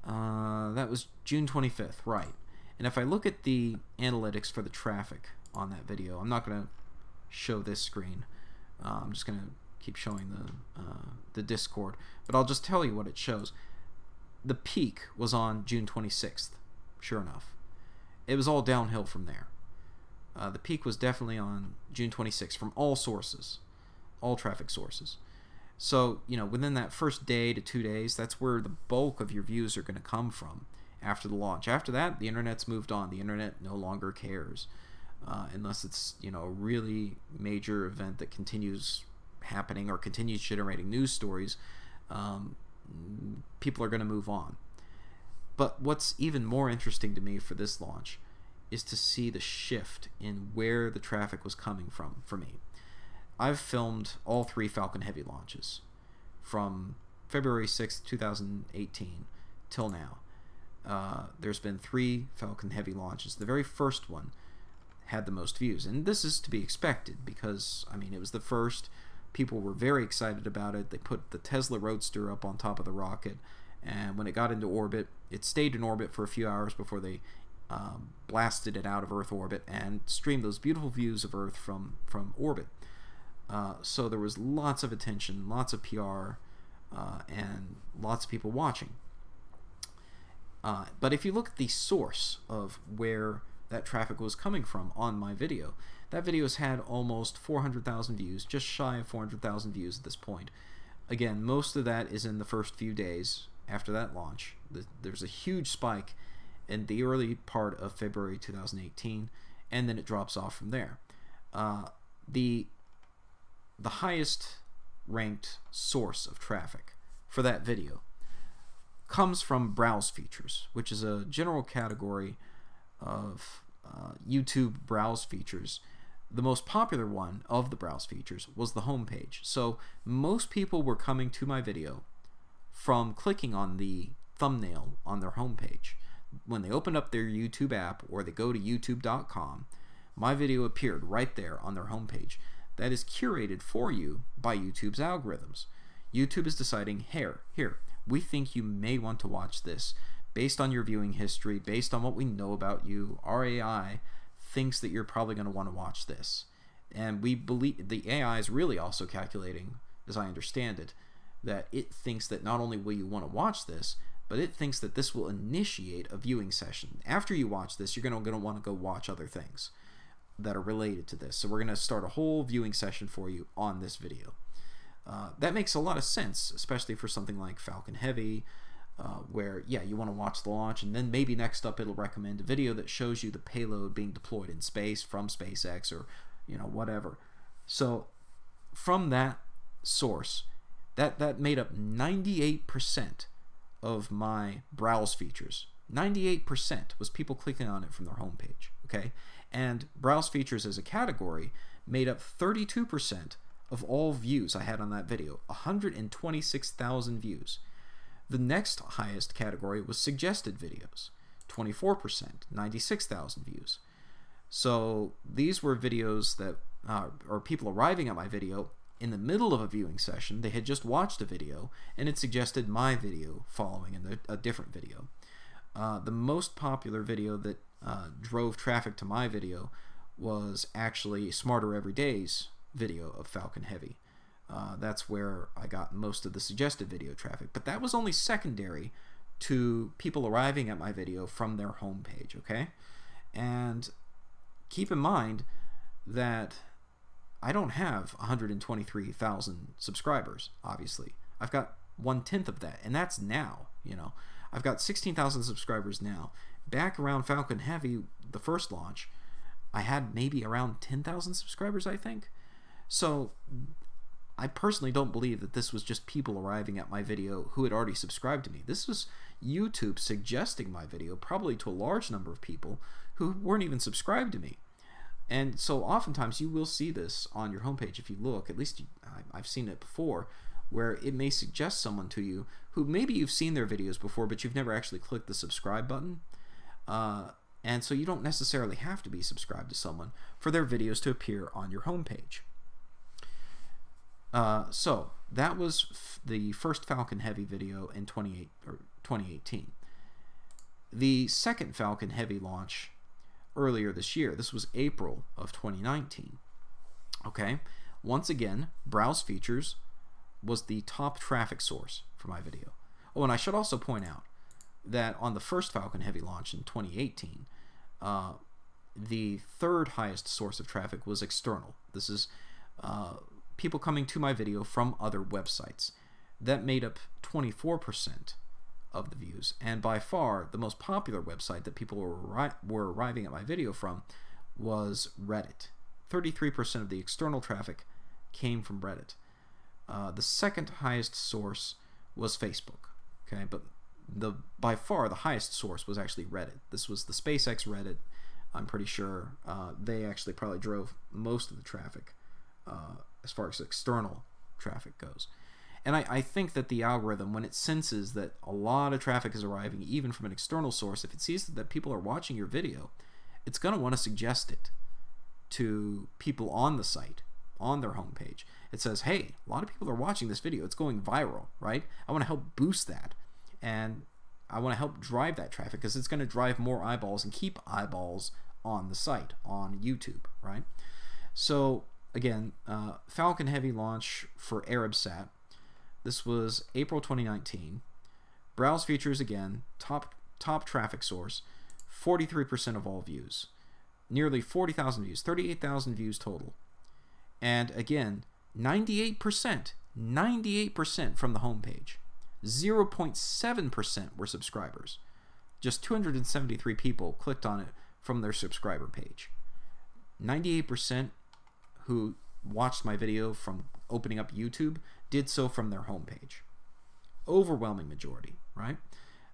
That was June 25th, right. And if I look at the analytics for the traffic on that video, I'm not going to show this screen. I'm just going to keep showing the Discord, but I'll just tell you what it shows. The peak was on June 26th, sure enough. It was all downhill from there. The peak was definitely on June 26th from all sources, all traffic sources. So, you know, within that first day to 2 days, that's where the bulk of your views are going to come from after the launch. After that, the internet's moved on. The internet no longer cares, unless it's, you know, a really major event that continues happening or continues generating news stories. People are going to move on. But what's even more interesting to me for this launch is to see the shift in where the traffic was coming from for me. I've filmed all 3 Falcon Heavy launches from February 6th, 2018 till now. There's been 3 Falcon Heavy launches. The very first one had the most views, and this is to be expected because, I mean, it was the first. People were very excited about it. They put the Tesla Roadster up on top of the rocket, and when it got into orbit, it stayed in orbit for a few hours before they blasted it out of Earth orbit and streamed those beautiful views of Earth from orbit. So there was lots of attention, lots of PR, and lots of people watching. But if you look at the source of where that traffic was coming from on my video, that video has had almost 400,000 views, just shy of 400,000 views at this point. Again, most of that is in the first few days after that launch. There's a huge spike in the early part of February 2018, and then it drops off from there. The highest ranked source of traffic for that video comes from browse features, which is a general category of YouTube browse features. The most popular one of the browse features was the home page. So most people were coming to my video from clicking on the thumbnail on their home page. When they opened up their YouTube app or they go to youtube.com, my video appeared right there on their home page. That is curated for you by YouTube's algorithms. YouTube is deciding, here, we think you may want to watch this. Based on your viewing history, based on what we know about you, our AI thinks that you're probably going to want to watch this. And we believe the AI is really also calculating, as I understand it, that it thinks that not only will you want to watch this, but it thinks that this will initiate a viewing session. After you watch this, you're going to want to go watch other things that are related to this. So we're going to start a whole viewing session for you on this video. That makes a lot of sense, especially for something like Falcon Heavy, where, yeah, you want to watch the launch, and then maybe next up it'll recommend a video that shows you the payload being deployed in space from SpaceX or, you know, whatever. So from that source, that made up 98% of my browse features. 98% was people clicking on it from their homepage, okay? And browse features as a category made up 32% of all views I had on that video, 126,000 views. The next highest category was suggested videos, 24%, 96,000 views. So these were videos that, or people arriving at my video in the middle of a viewing session. They had just watched a video, and it suggested my video following in a different video. The most popular video that drove traffic to my video was actually Smarter Everyday's video of Falcon Heavy. That's where I got most of the suggested video traffic, but that was only secondary to people arriving at my video from their homepage, okay? And keep in mind that I don't have 123,000 subscribers, obviously. I've got 1/10 of that, and that's now, you know. I've got 16,000 subscribers now. Back around Falcon Heavy, the first launch, I had maybe around 10,000 subscribers, I think. So I personally don't believe that this was just people arriving at my video who had already subscribed to me. This was YouTube suggesting my video probably to a large number of people who weren't even subscribed to me. And so oftentimes you will see this on your homepage if you look. At least I've seen it before, where it may suggest someone to you who maybe you've seen their videos before, but you've never actually clicked the subscribe button. And so you don't necessarily have to be subscribed to someone for their videos to appear on your homepage. So that was the first Falcon Heavy video in 2018. The second Falcon Heavy launch earlier this year, this was April of 2019. Okay, once again, browse features was the top traffic source for my video. Oh, and I should also point out that on the first Falcon Heavy launch in 2018, the third highest source of traffic was external. This is people coming to my video from other websites. That made up 24% of the views, and by far the most popular website that people were arriving at my video from was Reddit. 33% of the external traffic came from Reddit. The second highest source was Facebook. Okay, but by far the highest source was actually Reddit. This was the SpaceX Reddit. I'm pretty sure they actually probably drove most of the traffic as far as external traffic goes. And I think that the algorithm, when it senses that a lot of traffic is arriving even from an external source, if it sees that people are watching your video, it's going to want to suggest it to people on the site, on their homepage. It says, hey, a lot of people are watching this video. It's going viral, right? I want to help boost that. And I want to help drive that traffic because it's going to drive more eyeballs and keep eyeballs on the site, on YouTube, right? So, again, Falcon Heavy launch for ArabSat. This was April 2019. Browse features, again, top traffic source, 43% of all views. Nearly 40,000 views, 38,000 views total. And again, 98% from the homepage. 0.7% were subscribers. Just 273 people clicked on it from their subscriber page. 98% who watched my video from opening up YouTube did so from their homepage. Overwhelming majority, right?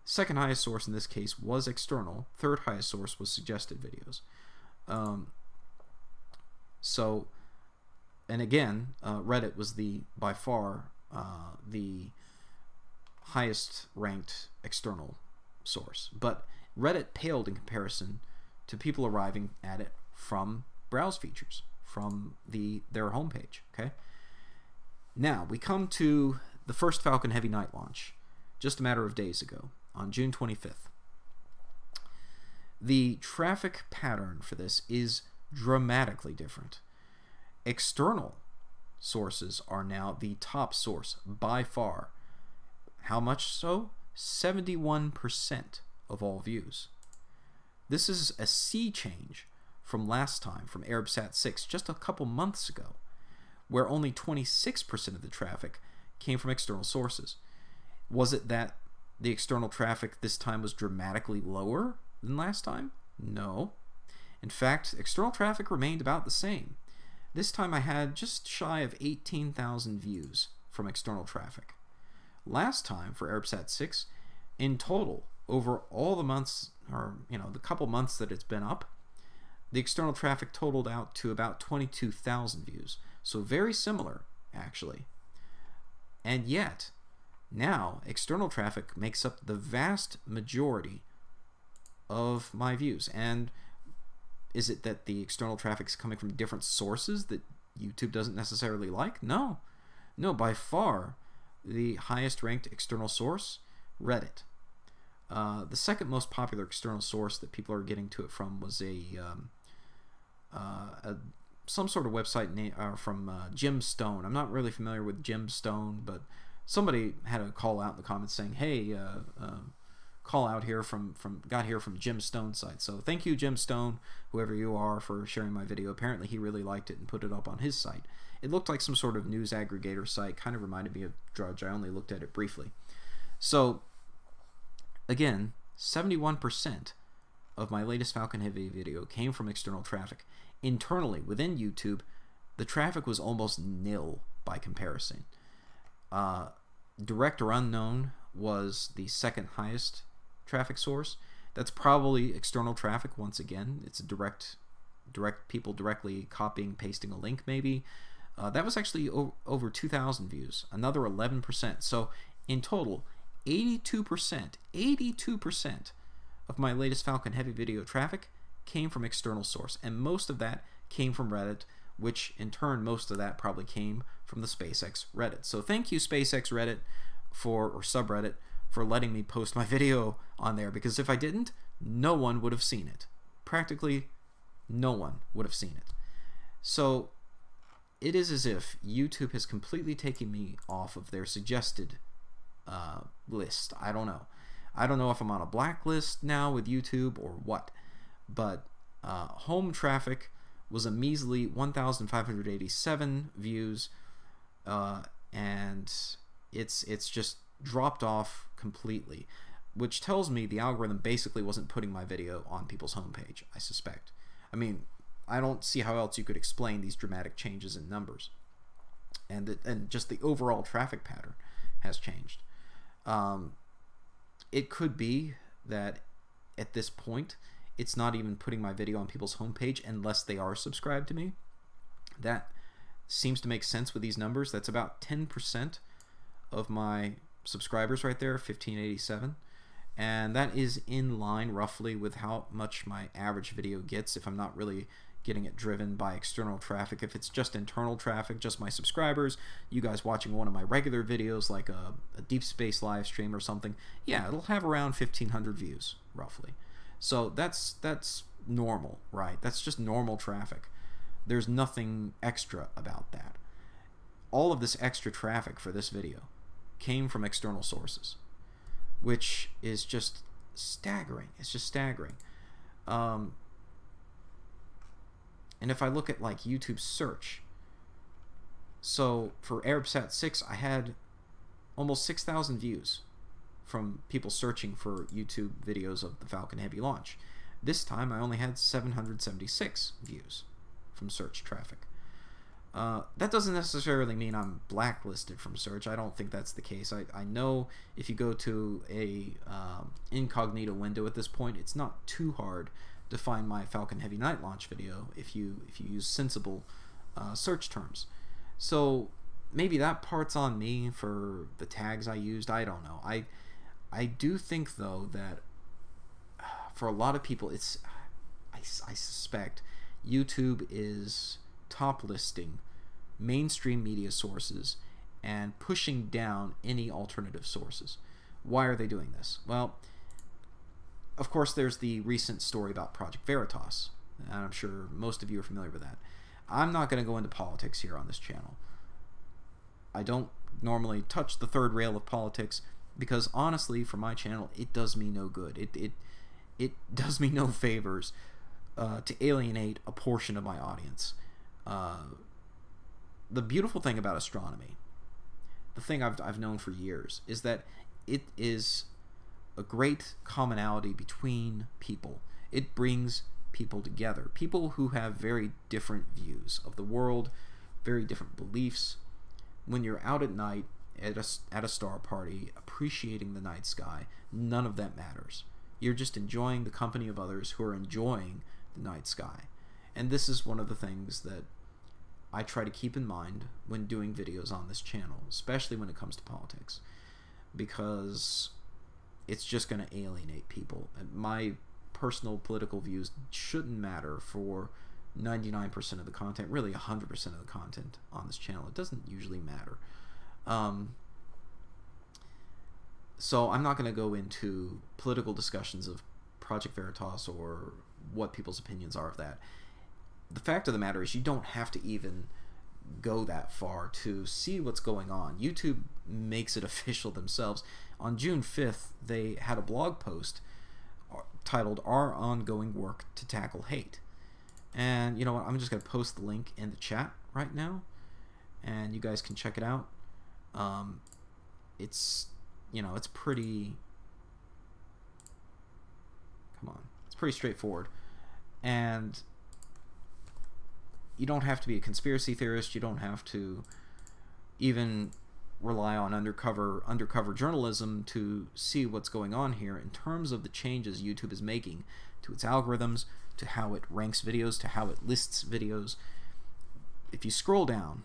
Second highest source in this case was external. Third highest source was suggested videos. So, and again, Reddit was by far the highest ranked external source, but Reddit paled in comparison to people arriving at it from browse features, from their homepage. Okay, now we come to the first Falcon Heavy night launch just a matter of days ago on June 25th. The traffic pattern for this is dramatically different. External sources are now the top source by far. How much so? 71% of all views. This is a sea change from last time, from ArabSat 6, just a couple months ago, where only 26% of the traffic came from external sources. Was it that the external traffic this time was dramatically lower than last time? No. In fact, external traffic remained about the same. This time I had just shy of 18,000 views from external traffic. Last time for ArabSat 6, in total, over all the months, or the couple months that it's been up, the external traffic totaled out to about 22,000 views. So very similar, actually. And yet, now external traffic makes up the vast majority of my views. And is it that the external traffic is coming from different sources that YouTube doesn't necessarily like? No. No, by far, the highest ranked external source, Reddit. The second most popular external source that people are getting to it from was some sort of website from Jim Stone. I'm not really familiar with Jim Stone, but somebody had a call out in the comments saying, hey, call out here got here from Jim Stone's site. So thank you, Jim Stone, whoever you are, for sharing my video. Apparently he really liked it and put it up on his site. It looked like some sort of news aggregator site, kind of reminded me of Drudge. I only looked at it briefly. So again, 71% of my latest Falcon Heavy video came from external traffic. Internally, within YouTube, the traffic was almost nil by comparison. Direct or unknown was the second highest traffic source. That's probably external traffic once again. It's a direct people directly copying, pasting a link maybe. That was actually over 2,000 views, another 11%. So in total, 82% of my latest Falcon Heavy video traffic came from external source, and most of that came from Reddit, which in turn, most of that probably came from the SpaceX Reddit. So thank you, SpaceX Reddit, or subreddit, for letting me post my video on there, because if I didn't, no one would have seen it. Practically no one would have seen it. So it is as if YouTube has completely taken me off of their suggested list. I don't know. I don't know if I'm on a blacklist now with YouTube or what, but home traffic was a measly 1,587 views, and it's just dropped off completely, which tells me the algorithm basically wasn't putting my video on people's homepage, I suspect. I mean, I don't see how else you could explain these dramatic changes in numbers, and just the overall traffic pattern has changed. It could be that at this point it's not even putting my video on people's homepage unless they are subscribed to me. That seems to make sense with these numbers. That's about 10% of my subscribers right there, 1587, and that is in line roughly with how much my average video gets if I'm not really getting it driven by external traffic. If it's just internal traffic, just my subscribers, you guys watching one of my regular videos like a deep space live stream or something, yeah, it'll have around 1,500 views roughly. So that's normal, right? That's just normal traffic. There's nothing extra about that. All of this extra traffic for this video came from external sources, which is just staggering. It's just staggering. And if I look at like YouTube search, so for Arabsat 6, I had almost 6,000 views from people searching for YouTube videos of the Falcon Heavy launch. This time I only had 776 views from search traffic. That doesn't necessarily mean I'm blacklisted from search. I don't think that's the case. I know if you go to a incognito window at this point, it's not too hard to find my Falcon Heavy night launch video if you use sensible search terms. So maybe that part's on me for the tags I used. I don't know. I do think though that for a lot of people, I suspect YouTube is top listing mainstream media sources and pushing down any alternative sources. Why are they doing this? Well, of course, there's the recent story about Project Veritas, and I'm sure most of you are familiar with that. I'm not going to go into politics here on this channel. I don't normally touch the third rail of politics because, honestly, for my channel, it does me no good. It does me no favors to alienate a portion of my audience. The beautiful thing about astronomy, the thing I've known for years, is that it is a great commonality between people. It brings people together. People who have very different views of the world, very different beliefs. When you're out at night at a star party, appreciating the night sky, none of that matters. You're just enjoying the company of others who are enjoying the night sky. And this is one of the things that I try to keep in mind when doing videos on this channel, especially when it comes to politics, because it's just going to alienate people. My personal political views shouldn't matter for 99% of the content, really 100% of the content on this channel. It doesn't usually matter. So I'm not going to go into political discussions of Project Veritas or what people's opinions are of that. The fact of the matter is you don't have to even go that far to see what's going on. YouTube makes it official themselves. On June 5th, they had a blog post titled "Our Ongoing Work to Tackle Hate." And you know what? I'm just going to post the link in the chat right now, and you guys can check it out. It's, you know, it's pretty... Come on. It's pretty straightforward. And you don't have to be a conspiracy theorist. You don't have to even rely on undercover journalism to see what's going on here in terms of the changes YouTube is making to its algorithms, to how it ranks videos, to how it lists videos. If you scroll down,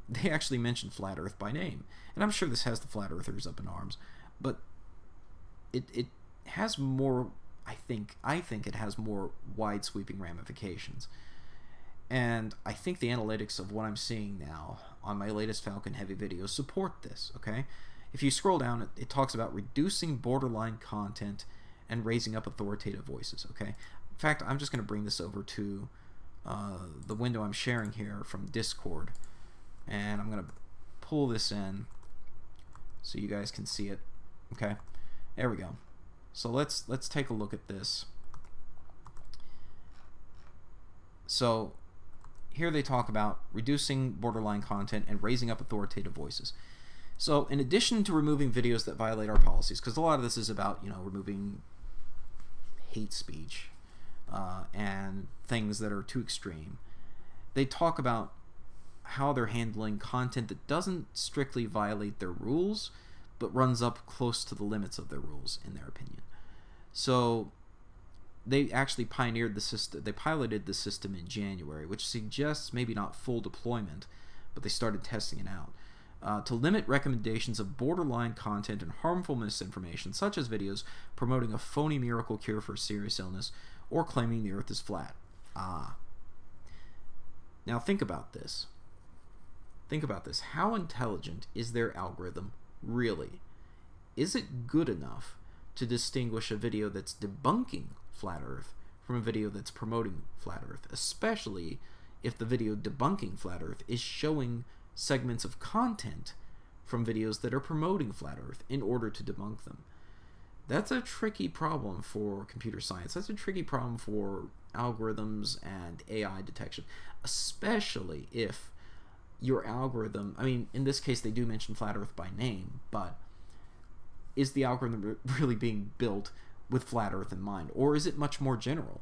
they actually mention Flat Earth by name. And I'm sure this has the Flat Earthers up in arms, but it has more, I think it has more wide-sweeping ramifications. And I think the analytics of what I'm seeing now on my latest Falcon Heavy videos support this, okay? If you scroll down, it talks about reducing borderline content and raising up authoritative voices, okay? In fact, I'm just going to bring this over to the window I'm sharing here from Discord, and I'm going to pull this in so you guys can see it, okay? There we go. So let's take a look at this. So here they talk about reducing borderline content and raising up authoritative voices. So in addition to removing videos that violate our policies, because a lot of this is about, you know, removing hate speech and things that are too extreme, they talk about how they're handling content that doesn't strictly violate their rules, but runs up close to the limits of their rules, in their opinion. So they actually pioneered the system. They piloted the system in January, which suggests maybe not full deployment, but they started testing it out. To limit recommendations of borderline content and harmful misinformation, such as videos promoting a phony miracle cure for a serious illness or claiming the earth is flat. Now think about this. Think about this. How intelligent is their algorithm really? Is it good enough to distinguish a video that's debunking flat earth from a video that's promoting flat earth, especially if the video debunking flat earth is showing segments of content from videos that are promoting flat earth in order to debunk them? That's a tricky problem for computer science. That's a tricky problem for algorithms and AI detection, especially if your algorithm, I mean, in this case they do mention flat earth by name, but is the algorithm really being built with flat earth in mind, or is it much more general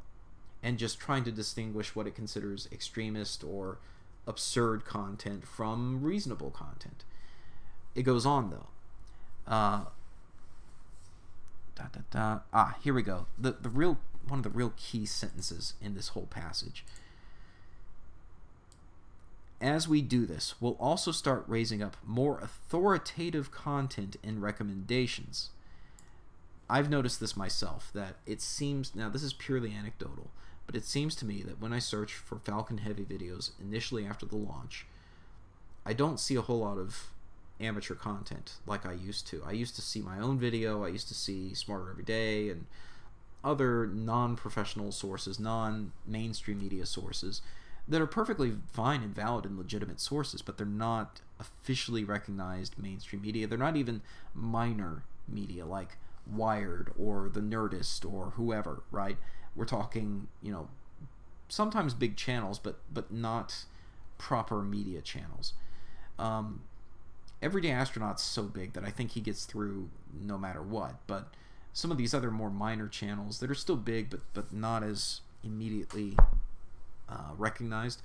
and just trying to distinguish what it considers extremist or absurd content from reasonable content? It goes on though. Here we go. One of the real key sentences in this whole passage. As we do this, we'll also start raising up more authoritative content in recommendations. I've noticed this myself, that it seems, now this is purely anecdotal, but it seems to me that when I search for Falcon Heavy videos initially after the launch, I don't see a whole lot of amateur content like I used to. I used to see my own video, I used to see Smarter Every Day and other non-professional sources, non-mainstream media sources that are perfectly fine and valid and legitimate sources, but they're not officially recognized mainstream media. They're not even minor media like Wired or The Nerdist or whoever, right? We're talking, you know, sometimes big channels, but not proper media channels. Everyday Astronaut's so big that I think he gets through no matter what, but some of these other more minor channels that are still big but not as immediately recognized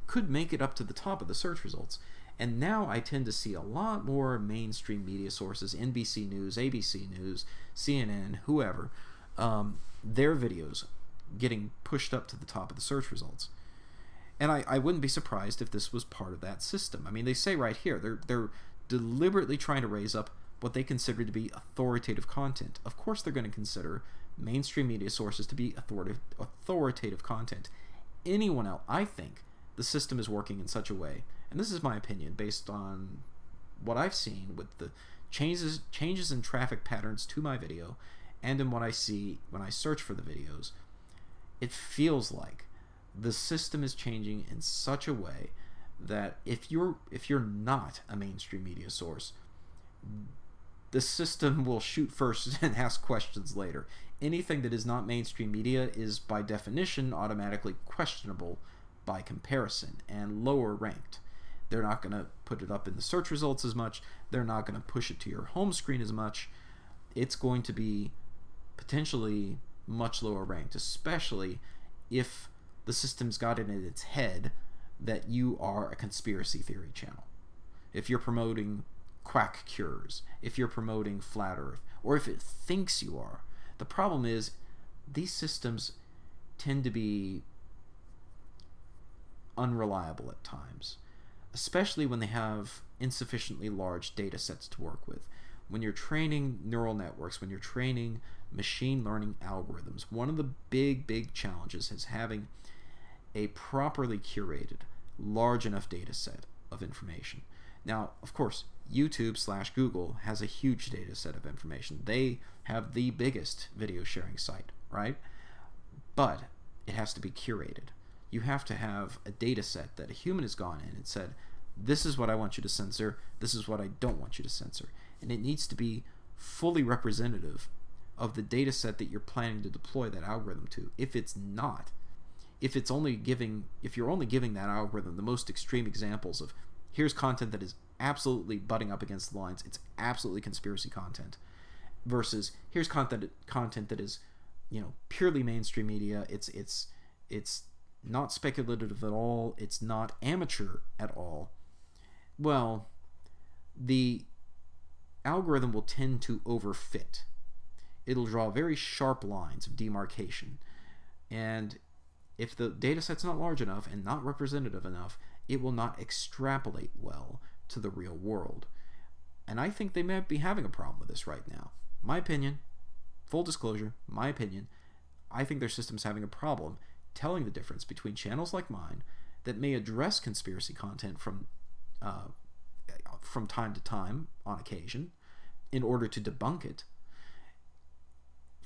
could make it up to the top of the search results. And now I tend to see a lot more mainstream media sources, NBC News, ABC News, CNN, whoever, their videos getting pushed up to the top of the search results. And I wouldn't be surprised if this was part of that system. I mean, they say right here, they're deliberately trying to raise up what they consider to be authoritative content. Of course they're going to consider mainstream media sources to be authoritative content. Anyone else, I think the system is working in such a way, and this is my opinion based on what I've seen with the changes in traffic patterns to my video and in what I see when I search for the videos, it feels like the system is changing in such a way that if you're not a mainstream media source, the system will shoot first and ask questions later. Anything that is not mainstream media is by definition automatically questionable by comparison and lower ranked. They're not going to put it up in the search results as much. They're not going to push it to your home screen as much. It's going to be potentially much lower ranked, especially if the system's got it in its head that you are a conspiracy theory channel. If you're promoting quack cures, if you're promoting flat earth, or if it thinks you are. The problem is these systems tend to be unreliable at times, especially when they have insufficiently large data sets to work with. When you're training neural networks, when you're training machine learning algorithms, one of the big challenges is having a properly curated, large enough data set of information. Now, of course, YouTube/Google has a huge data set of information. They have the biggest video sharing site, right? But it has to be curated. You have to have a data set that a human has gone in and said, this is what I want you to censor, this is what I don't want you to censor. And it needs to be fully representative of the data set that you're planning to deploy that algorithm to. If it's not, if you're only giving that algorithm the most extreme examples of, here's content that is absolutely butting up against the lines, it's absolutely conspiracy content, versus here's content that is, purely mainstream media, it's not speculative at all, it's not amateur at all, well, the algorithm will tend to overfit. It'll draw very sharp lines of demarcation, and if the data set's not large enough and not representative enough, it will not extrapolate well to the real world. And I think they might be having a problem with this right now. My opinion, full disclosure, my opinion, I think their system's having a problem telling the difference between channels like mine that may address conspiracy content from time to time, on occasion, in order to debunk it,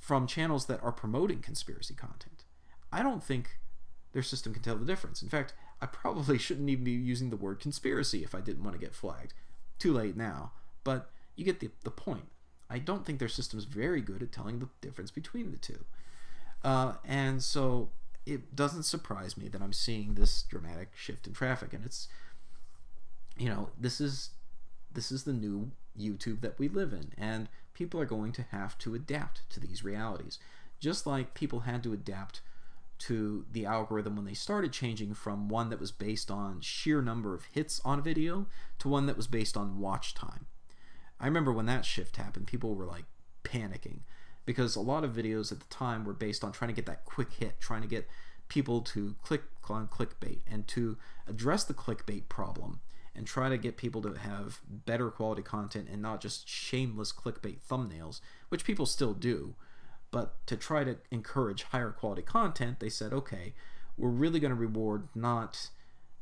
from channels that are promoting conspiracy content. I don't think their system can tell the difference. In fact, I probably shouldn't even be using the word conspiracy if I didn't want to get flagged. Too late now, but you get the point. I don't think their system's very good at telling the difference between the two. And so it doesn't surprise me that I'm seeing this dramatic shift in traffic, and it's, this is the new YouTube that we live in, and people are going to have to adapt to these realities, just like people had to adapt to the algorithm when they started changing from one that was based on sheer number of hits on a video to one that was based on watch time. I remember when that shift happened, people were like panicking, because a lot of videos at the time were based on trying to get that quick hit, trying to get people to click on clickbait, and to address the clickbait problem and try to get people to have better quality content and not just shameless clickbait thumbnails, which people still do. But to try to encourage higher quality content, they said, okay, we're really going to reward not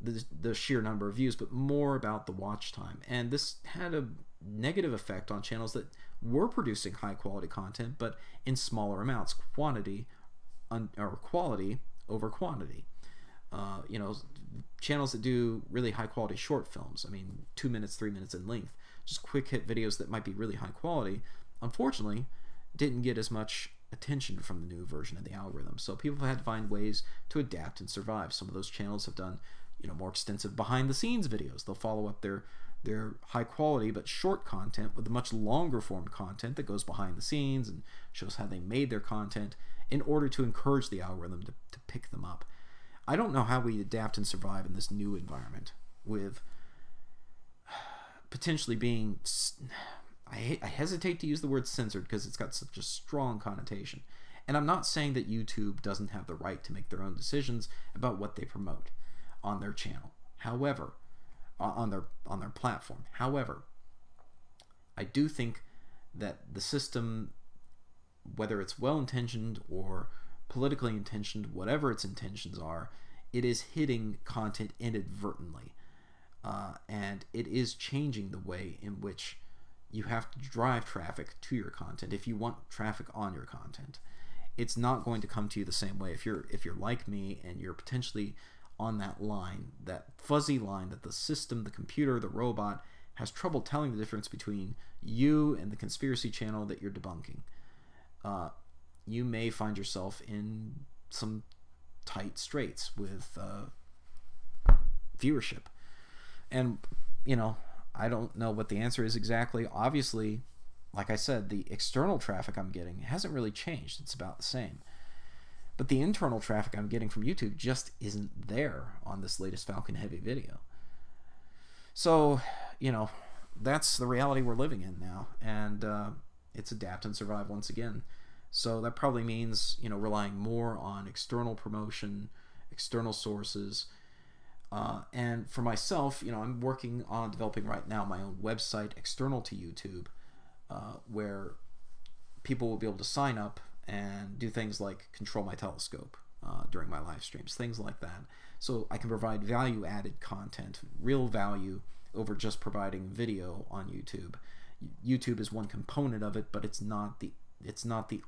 the sheer number of views, but more about the watch time. And this had a negative effect on channels that were producing high quality content, but in smaller amounts, quality over quantity. Channels that do really high quality short films, 2 minutes, 3 minutes in length, just quick hit videos that might be really high quality, unfortunately didn't get as much attention from the new version of the algorithm. So people have had to find ways to adapt and survive. Some of those channels have done more extensive behind the scenes videos. They'll follow up their high quality but short content with a much longer form content that goes behind the scenes and shows how they made their content in order to encourage the algorithm to pick them up. I don't know how we adapt and survive in this new environment with potentially being, I hesitate to use the word censored because it's got such a strong connotation. And I'm not saying that YouTube doesn't have the right to make their own decisions about what they promote on their channel. However, on their platform. However, I do think that the system, whether it's well-intentioned or politically intentioned, whatever its intentions are, it is hitting content inadvertently. And it is changing the way in which you have to drive traffic to your content if you want traffic on your content. It's not going to come to you the same way. If you're like me and you're potentially on that line, that fuzzy line that the system, the computer, the robot has trouble telling the difference between you and the conspiracy channel that you're debunking, you may find yourself in some tight straits with viewership. And, I don't know what the answer is exactly. Obviously, like I said, the external traffic I'm getting hasn't really changed. It's about the same. But the internal traffic I'm getting from YouTube just isn't there on this latest Falcon Heavy video. So, that's the reality we're living in now. And it's adapt and survive once again. So that probably means, relying more on external promotion, external sources. And for myself, I'm working on developing right now my own website external to YouTube, where people will be able to sign up and do things like control my telescope, during my live streams, things like that. So I can provide value-added content, real value, over just providing video on YouTube. YouTube is one component of it, but it's not the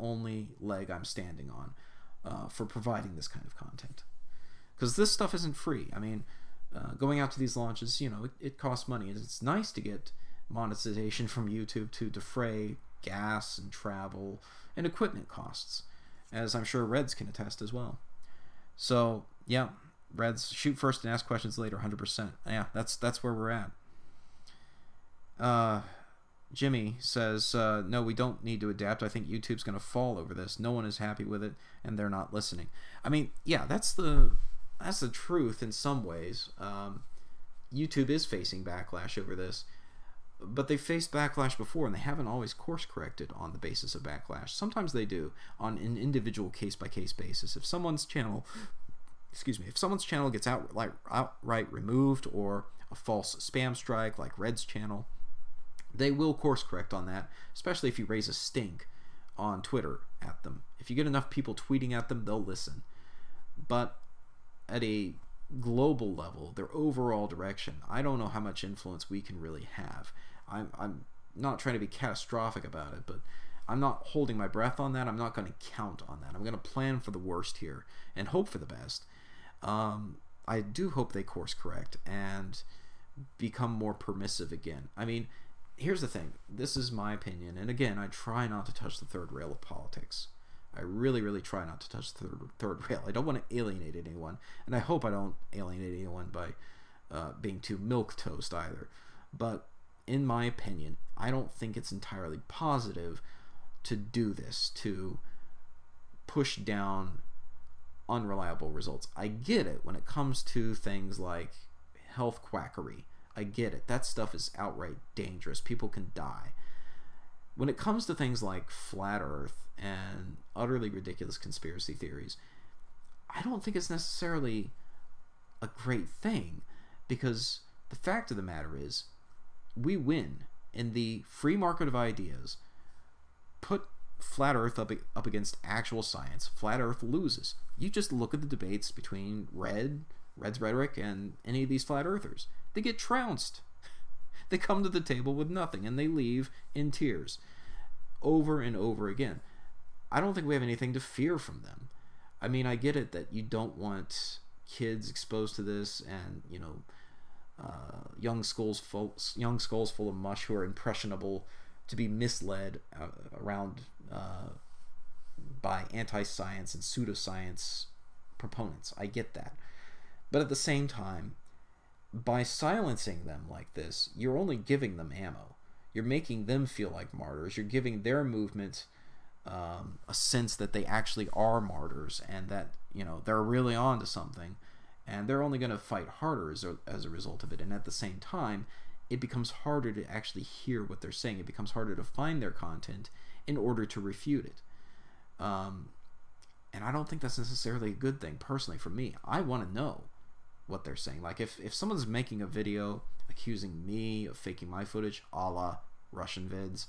only leg I'm standing on for providing this kind of content. Because this stuff isn't free. I mean, going out to these launches, you know, it costs money. It's nice to get monetization from YouTube to defray gas and travel and equipment costs, as I'm sure Reds can attest as well. So yeah, Reds, shoot first and ask questions later, 100%. Yeah, that's where we're at. Jimmy says, no, we don't need to adapt. I think YouTube's going to fall over this. No one is happy with it, and they're not listening. I mean, yeah, that's the truth in some ways. YouTube is facing backlash over this, but they faced backlash before, and they haven't always course-corrected on the basis of backlash. Sometimes they do, on an individual case-by-case basis. If someone's channel gets outright removed, or a false spam strike like Red's channel, they will course-correct on that, especially if you raise a stink on Twitter at them. If you get enough people tweeting at them, they'll listen. But at a global level, their overall direction, I don't know how much influence we can really have. I'm not trying to be catastrophic about it, but I'm not holding my breath on that. I'm not going to count on that. I'm going to plan for the worst here and hope for the best. I do hope they course correct and become more permissive again. I mean, here's the thing. This is my opinion, and again, I try not to touch the third rail of politics. I really, really try not to touch the third rail. I don't want to alienate anyone, and I hope I don't alienate anyone by being too milquetoast either. But in my opinion, I don't think it's entirely positive to do this, to push down unreliable results. I get it when it comes to things like health quackery. I get it. That stuff is outright dangerous. People can die. When it comes to things like flat Earth and utterly ridiculous conspiracy theories, I don't think it's necessarily a great thing, because the fact of the matter is, we win in the free market of ideas. Put flat Earth up against actual science, flat Earth loses. You just look at the debates between Red's rhetoric and any of these flat earthers. They get trounced. They come to the table with nothing, and they leave in tears over and over again. I don't think we have anything to fear from them. I mean, I get it that you don't want kids exposed to this, and, you know, young skulls full of mush who are impressionable to be misled around by anti-science and pseudoscience proponents. I get that. But at the same time, by silencing them like this, you're only giving them ammo. You're making them feel like martyrs. You're giving their movement a sense that they actually are martyrs, and that, you know, they're really on to something, and they're only going to fight harder as a result of it. And at the same time, it becomes harder to actually hear what they're saying. It becomes harder to find their content in order to refute it. And I don't think that's necessarily a good thing, personally, for me. I want to know what they're saying. Like, if someone's making a video accusing me of faking my footage, a la Russian vids,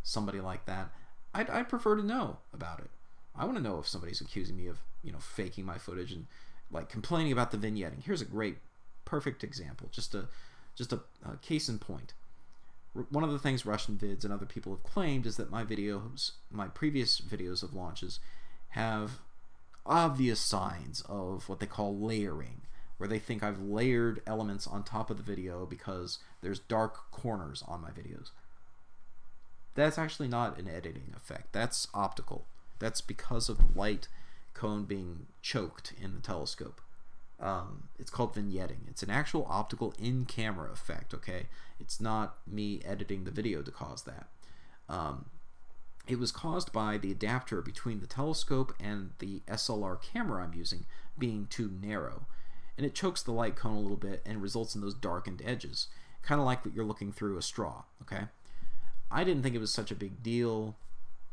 somebody like that, I'd prefer to know about it. I want to know if somebody's accusing me of, you know, faking my footage and, like, complaining about the vignetting. Here's a great, perfect example, just a case in point. One of the things Russian vids and other people have claimed is that my previous videos of launches have obvious signs of what they call layering, where they think I've layered elements on top of the video because there's dark corners on my videos. That's actually not an editing effect. That's optical. That's because of the light cone being choked in the telescope. It's called vignetting. It's an actual optical in-camera effect, okay? It's not me editing the video to cause that. It was caused by the adapter between the telescope and the SLR camera I'm using being too narrow. And it chokes the light cone a little bit and results in those darkened edges. Kind of like what you're looking through a straw, okay? I didn't think it was such a big deal.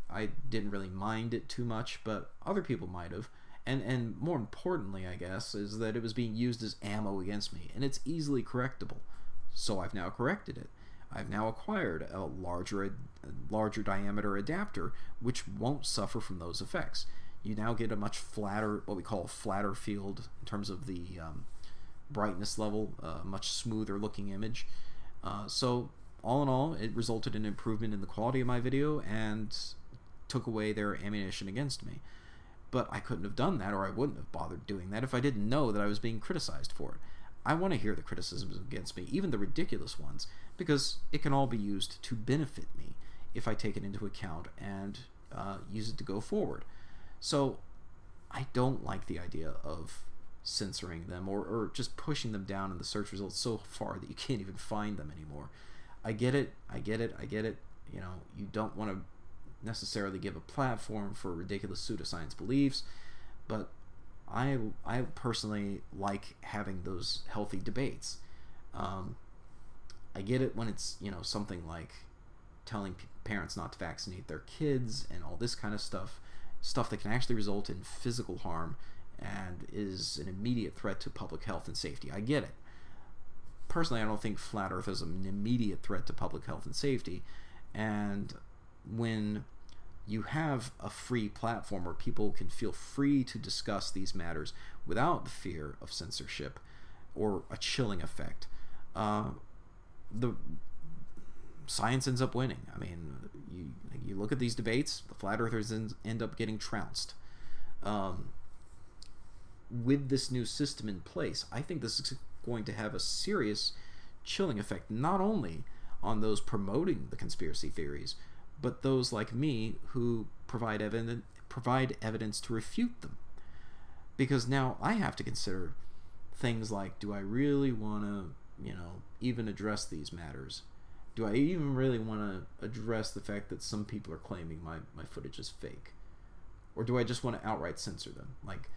I didn't really mind it too much, but other people might have. And more importantly, I guess, is that it was being used as ammo against me, and it's easily correctable. So I've now corrected it. I've now acquired a larger diameter adapter, which won't suffer from those effects. You now get a much flatter, what we call a flatter field in terms of the brightness level, a much smoother looking image. So all in all, it resulted in improvement in the quality of my video and took away their ammunition against me. But I couldn't have done that, or I wouldn't have bothered doing that, if I didn't know that I was being criticized for it. I want to hear the criticisms against me, even the ridiculous ones, because it can all be used to benefit me if I take it into account and use it to go forward. So I don't like the idea of censoring them or just pushing them down in the search results so far that you can't even find them anymore. I get it. You know, you don't want to necessarily give a platform for ridiculous pseudoscience beliefs, but I personally like having those healthy debates. I get it when it's, you know, something like telling parents not to vaccinate their kids and all this kind of stuff that can actually result in physical harm and is an immediate threat to public health and safety. I get it. Personally, I don't think flat Earth is an immediate threat to public health and safety, and when you have a free platform where people can feel free to discuss these matters without the fear of censorship or a chilling effect, the science ends up winning. I mean, you look at these debates, the flat earthers end up getting trounced. With this new system in place, I think this is going to have a serious chilling effect, not only on those promoting the conspiracy theories, but those like me who provide evidence to refute them. Because now I have to consider things like, do I really want to, you know, even address these matters? Do I even really want to address the fact that some people are claiming my footage is fake? Or do I just want to outright censor them? Like,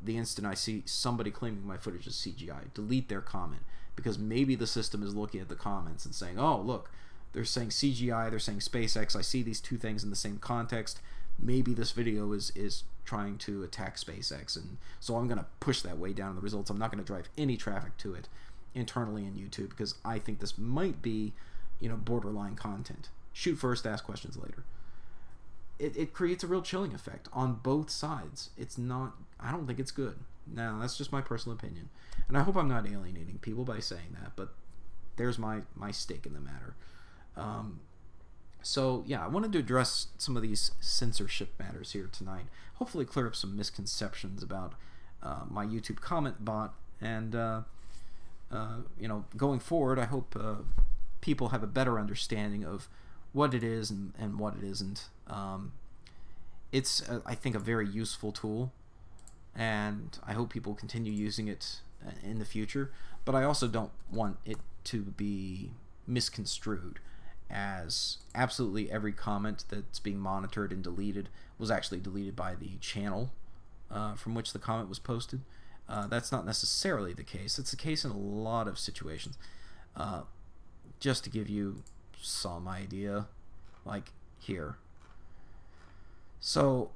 the instant I see somebody claiming my footage is CGI, delete their comment, because maybe the system is looking at the comments and saying, oh, look, they're saying CGI, they're saying SpaceX, I see these two things in the same context, maybe this video is trying to attack SpaceX, and so I'm going to push that way down in the results. I'm not going to drive any traffic to it internally in YouTube, because I think this might be, you know, borderline content. Shoot first, ask questions later. It creates a real chilling effect on both sides. It's not, I don't think it's good. Now, that's just my personal opinion. And I hope I'm not alienating people by saying that, but there's my stake in the matter. So, yeah, I wanted to address some of these censorship matters here tonight. Hopefully clear up some misconceptions about my YouTube comment bot. And, you know, going forward, I hope people have a better understanding of what it is and what it isn't. It's, I think, a very useful tool, and I hope people continue using it in the future, but I also don't want it to be misconstrued as absolutely every comment that's being monitored and deleted was actually deleted by the channel from which the comment was posted. That's not necessarily the case. It's the case in a lot of situations. Just to give you some idea, like here. So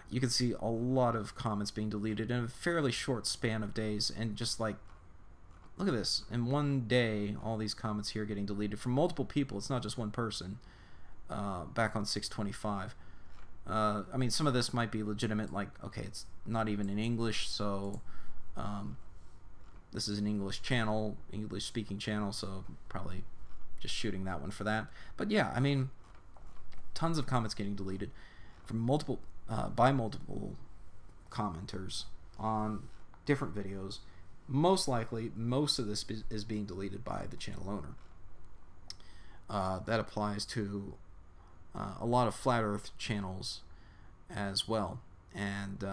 you can see a lot of comments being deleted in a fairly short span of days, and just like, look at this, in one day all these comments here getting deleted from multiple people. It's not just one person. Back on 6/25. I mean, some of this might be legitimate, like, okay, it's not even in English, so this is an English channel, English speaking channel, so probably just shooting that one for that. But yeah, I mean, tons of comments getting deleted from multiple by multiple commenters on different videos. Most likely, most of this is being deleted by the channel owner. That applies to a lot of flat Earth channels as well, and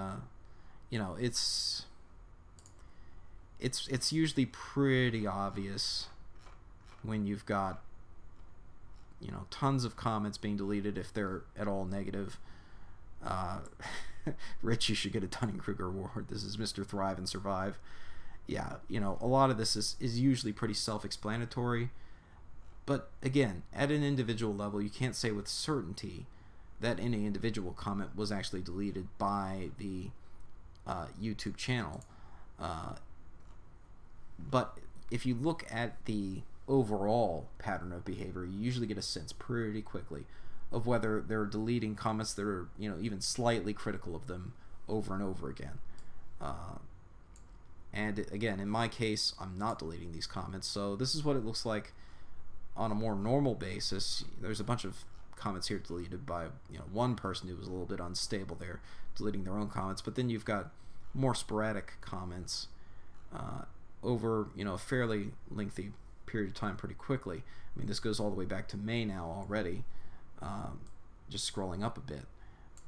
you know, it's usually pretty obvious when you've got, you know, tons of comments being deleted if they're at all negative. Rich, you should get a Dunning-Kruger award. This is Mr. Thrive and Survive. Yeah, you know, a lot of this is usually pretty self-explanatory, but again, at an individual level, you can't say with certainty that any individual comment was actually deleted by the YouTube channel. But if you look at the overall pattern of behavior, you usually get a sense pretty quickly of whether they're deleting comments that are, you know, even slightly critical of them over and over again. And again, in my case, I'm not deleting these comments, so this is what it looks like on a more normal basis. There's a bunch of comments here deleted by, you know, one person who was a little bit unstable there, deleting their own comments, but then you've got more sporadic comments over, you know, a fairly lengthy period of time pretty quickly. I mean, this goes all the way back to May now already, just scrolling up a bit,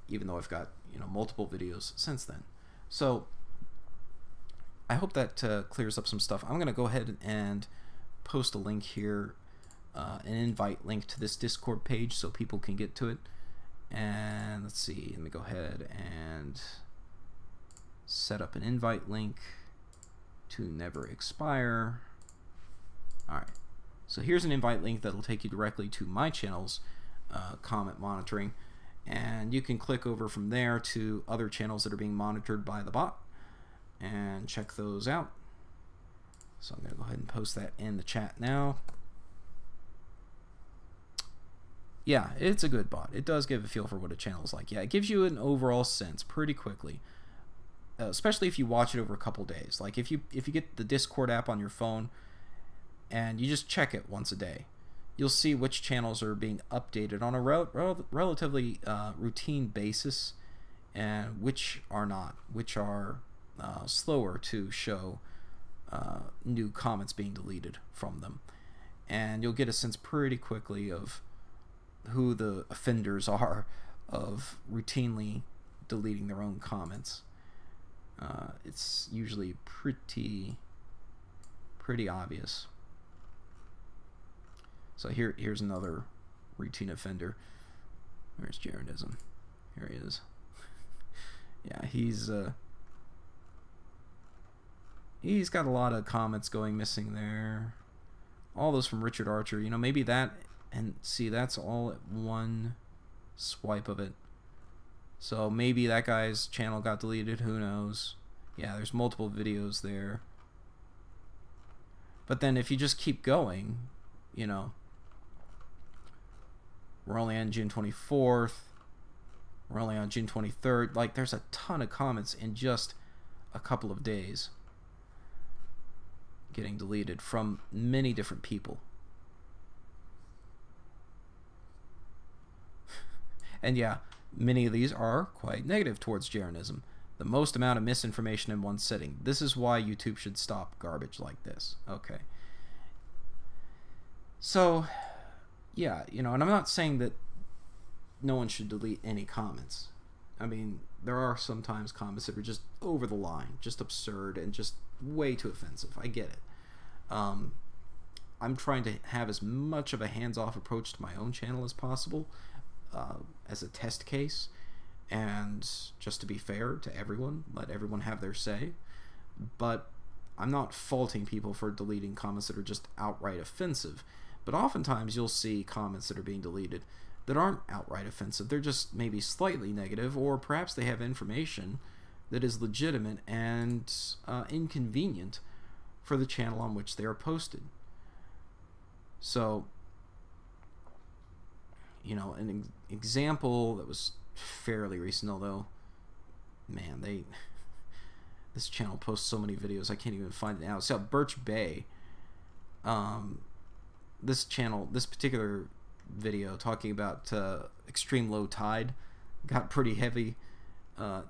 even though I've got, you know, multiple videos since then. So I hope that clears up some stuff. I'm going to go ahead and post a link here, an invite link to this Discord page so people can get to it. And let's see, let me go ahead and set up an invite link to never expire. Alright, so here's an invite link that'll take you directly to my channel's comment monitoring, and you can click over from there to other channels that are being monitored by the bot and check those out. So I'm going to go ahead and post that in the chat now. Yeah, it's a good bot. It does give a feel for what a channel is like. Yeah, it gives you an overall sense pretty quickly, especially if you watch it over a couple days. Like if you get the Discord app on your phone and you just check it once a day, you'll see which channels are being updated on a relatively routine basis and which are not, which are slower to show new comments being deleted from them. And you'll get a sense pretty quickly of who the offenders are of routinely deleting their own comments. It's usually pretty obvious. So here's another routine offender. Where's Jaredism? Here he is. Yeah, he's got a lot of comments going missing there. All those from Richard Archer. You know, maybe that, and see, that's all at one swipe of it. So maybe that guy's channel got deleted, who knows. Yeah, there's multiple videos there. But then if you just keep going, you know, we're only on June 24th, we're only on June 23rd, like there's a ton of comments in just a couple of days getting deleted from many different people. And yeah, many of these are quite negative towards Jeranism. The most amount of misinformation in one sitting. This is why YouTube should stop garbage like this. Okay. So, yeah, you know, and I'm not saying that no one should delete any comments. I mean, there are sometimes comments that are just over the line, just absurd, and just way too offensive. I get it. I'm trying to have as much of a hands-off approach to my own channel as possible, as a test case, and just to be fair to everyone, let everyone have their say. But I'm not faulting people for deleting comments that are just outright offensive. But oftentimes you'll see comments that are being deleted that aren't outright offensive. They're just maybe slightly negative, or perhaps they have information that is legitimate and inconvenient for the channel on which they are posted. So, you know, an example that was fairly recent, although, man, this channel posts so many videos I can't even find it now. So Birch Bay, this particular video talking about extreme low tide got pretty heavy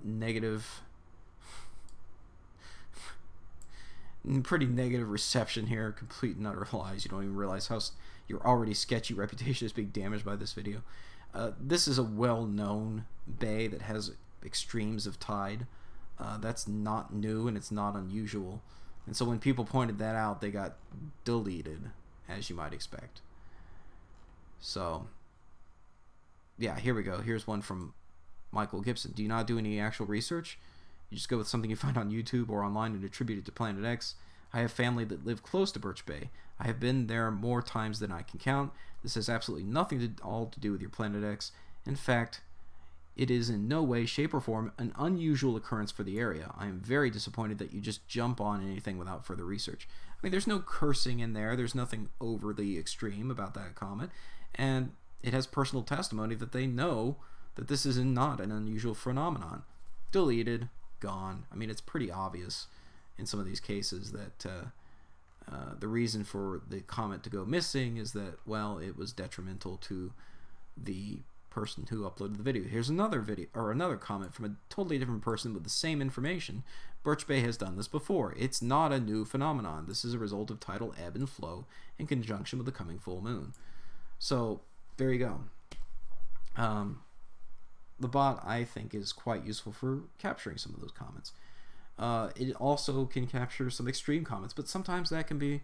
negative reception here. Complete and utter lies. You don't even realize how your already sketchy reputation is being damaged by this video. This is a well-known bay that has extremes of tide. That's not new and it's not unusual. And so when people pointed that out, they got deleted, as you might expect. So, yeah, here we go. Here's one from Michael Gibson. Do you not do any actual research? You just go with something you find on YouTube or online and attribute it to Planet X. I have family that live close to Birch Bay. I have been there more times than I can count. This has absolutely nothing to do with your Planet X. In fact, it is in no way, shape, or form an unusual occurrence for the area. I am very disappointed that you just jump on anything without further research. I mean, there's no cursing in there. There's nothing overly extreme about that comment. And it has personal testimony that they know that this is not an unusual phenomenon. Deleted, gone. I mean, it's pretty obvious in some of these cases that the reason for the comment to go missing is that, well, it was detrimental to the person who uploaded the video. Here's another video, or another comment from a totally different person with the same information. Birch Bay has done this before. It's not a new phenomenon. This is a result of tidal ebb and flow in conjunction with the coming full moon. So there you go. The bot, I think, is quite useful for capturing some of those comments. It also can capture some extreme comments, but sometimes that can be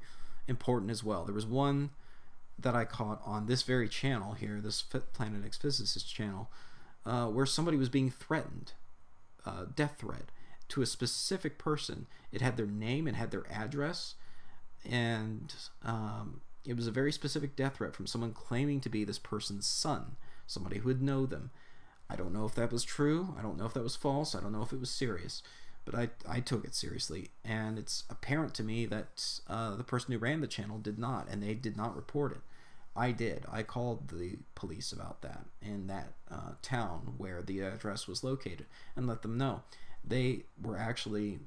important as well. There was one that I caught on this very channel here, this Planet X Physicist channel, where somebody was being threatened, death threat, to a specific person. It had their name, it had their address, and it was a very specific death threat from someone claiming to be this person's son, somebody who would know them. I don't know if that was true, I don't know if that was false, I don't know if it was serious, but I took it seriously, and it's apparent to me that the person who ran the channel did not, and they did not report it. I did. I called the police about that in that town where the address was located and let them know. They were actually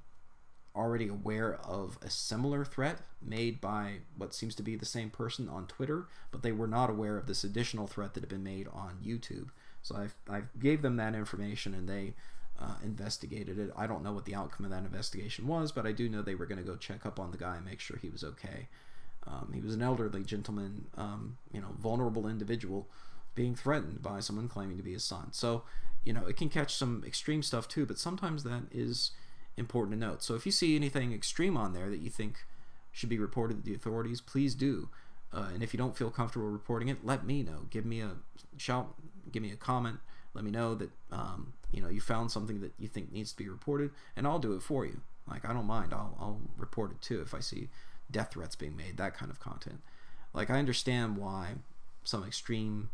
already aware of a similar threat made by what seems to be the same person on Twitter, but they were not aware of this additional threat that had been made on YouTube. So I gave them that information, and they investigated it. I don't know what the outcome of that investigation was, but I do know they were going to go check up on the guy and make sure he was okay. He was an elderly gentleman, vulnerable individual being threatened by someone claiming to be his son. So, it can catch some extreme stuff too, but sometimes that is important to note. So if you see anything extreme on there that you think should be reported to the authorities, please do. And if you don't feel comfortable reporting it, let me know. Give me a shout, give me a comment, let me know that you found something that you think needs to be reported, and I'll do it for you. Like, I don't mind. I'll report it too if I see death threats being made, that kind of content. Like, I understand why some extreme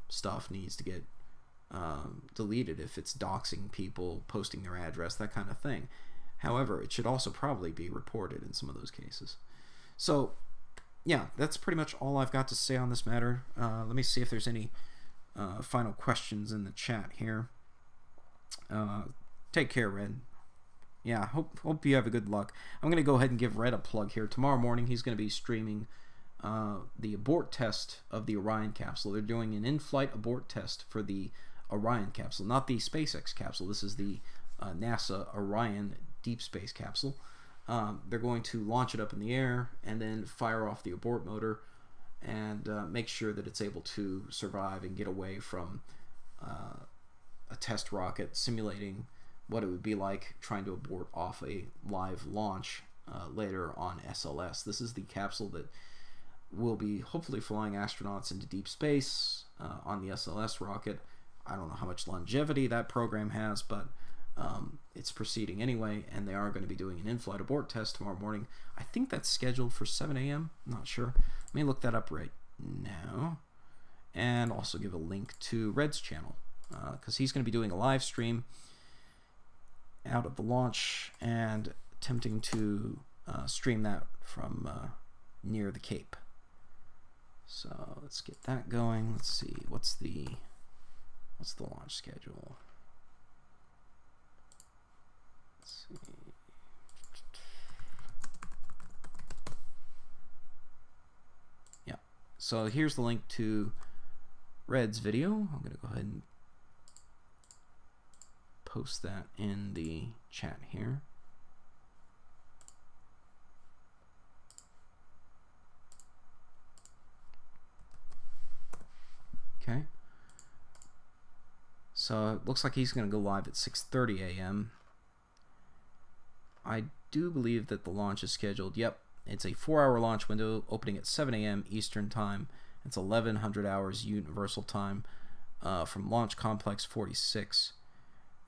stuff needs to get deleted if it's doxing people, posting their address, that kind of thing. However, it should also probably be reported in some of those cases. So yeah, that's pretty much all I've got to say on this matter. Let me see if there's any final questions in the chat here. Take care, Red. Yeah, hope you have a good luck. I'm going to go ahead and give Red a plug here. Tomorrow morning he's going to be streaming the abort test of the Orion capsule. They're doing an in-flight abort test for the Orion capsule, not the SpaceX capsule. This is the NASA Orion deep space capsule. They're going to launch it up in the air and then fire off the abort motor and make sure that it's able to survive and get away from a test rocket, simulating what it would be like trying to abort off a live launch later on SLS. This is the capsule that will be hopefully flying astronauts into deep space on the SLS rocket. I don't know how much longevity that program has, but it's proceeding anyway, and they are going to be doing an in-flight abort test tomorrow morning. I think that's scheduled for 7 a.m. I'm not sure. Let me look that up right now, and also give a link to Red's channel, because he's going to be doing a live stream out of the launch and attempting to stream that from near the Cape. So let's get that going. Let's see, what's the launch schedule? Let's see. Yeah, so here's the link to Red's video. I'm going to go ahead and post that in the chat here. Okay. So it looks like he's going to go live at 6:30 a.m. I do believe that the launch is scheduled. Yep, it's a 4-hour launch window opening at 7 a.m. Eastern Time. It's 1100 hours Universal Time from Launch Complex 46.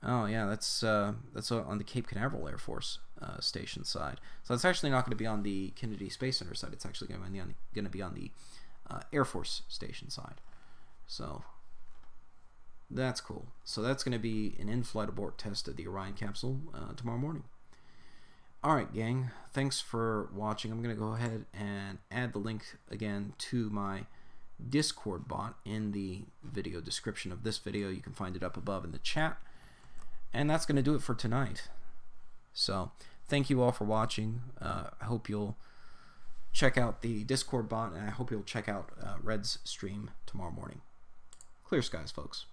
Oh yeah, that's on the Cape Canaveral Air Force Station side. So it's actually not going to be on the Kennedy Space Center side. It's actually going to be on the Air Force Station side. So that's cool. So that's going to be an in-flight abort test of the Orion capsule tomorrow morning. Alright, gang. Thanks for watching. I'm going to go ahead and add the link again to my Discord bot in the video description of this video. You can find it up above in the chat. And that's going to do it for tonight. So thank you all for watching. I hope you'll check out the Discord bot, and I hope you'll check out Red's stream tomorrow morning. Clear skies, folks.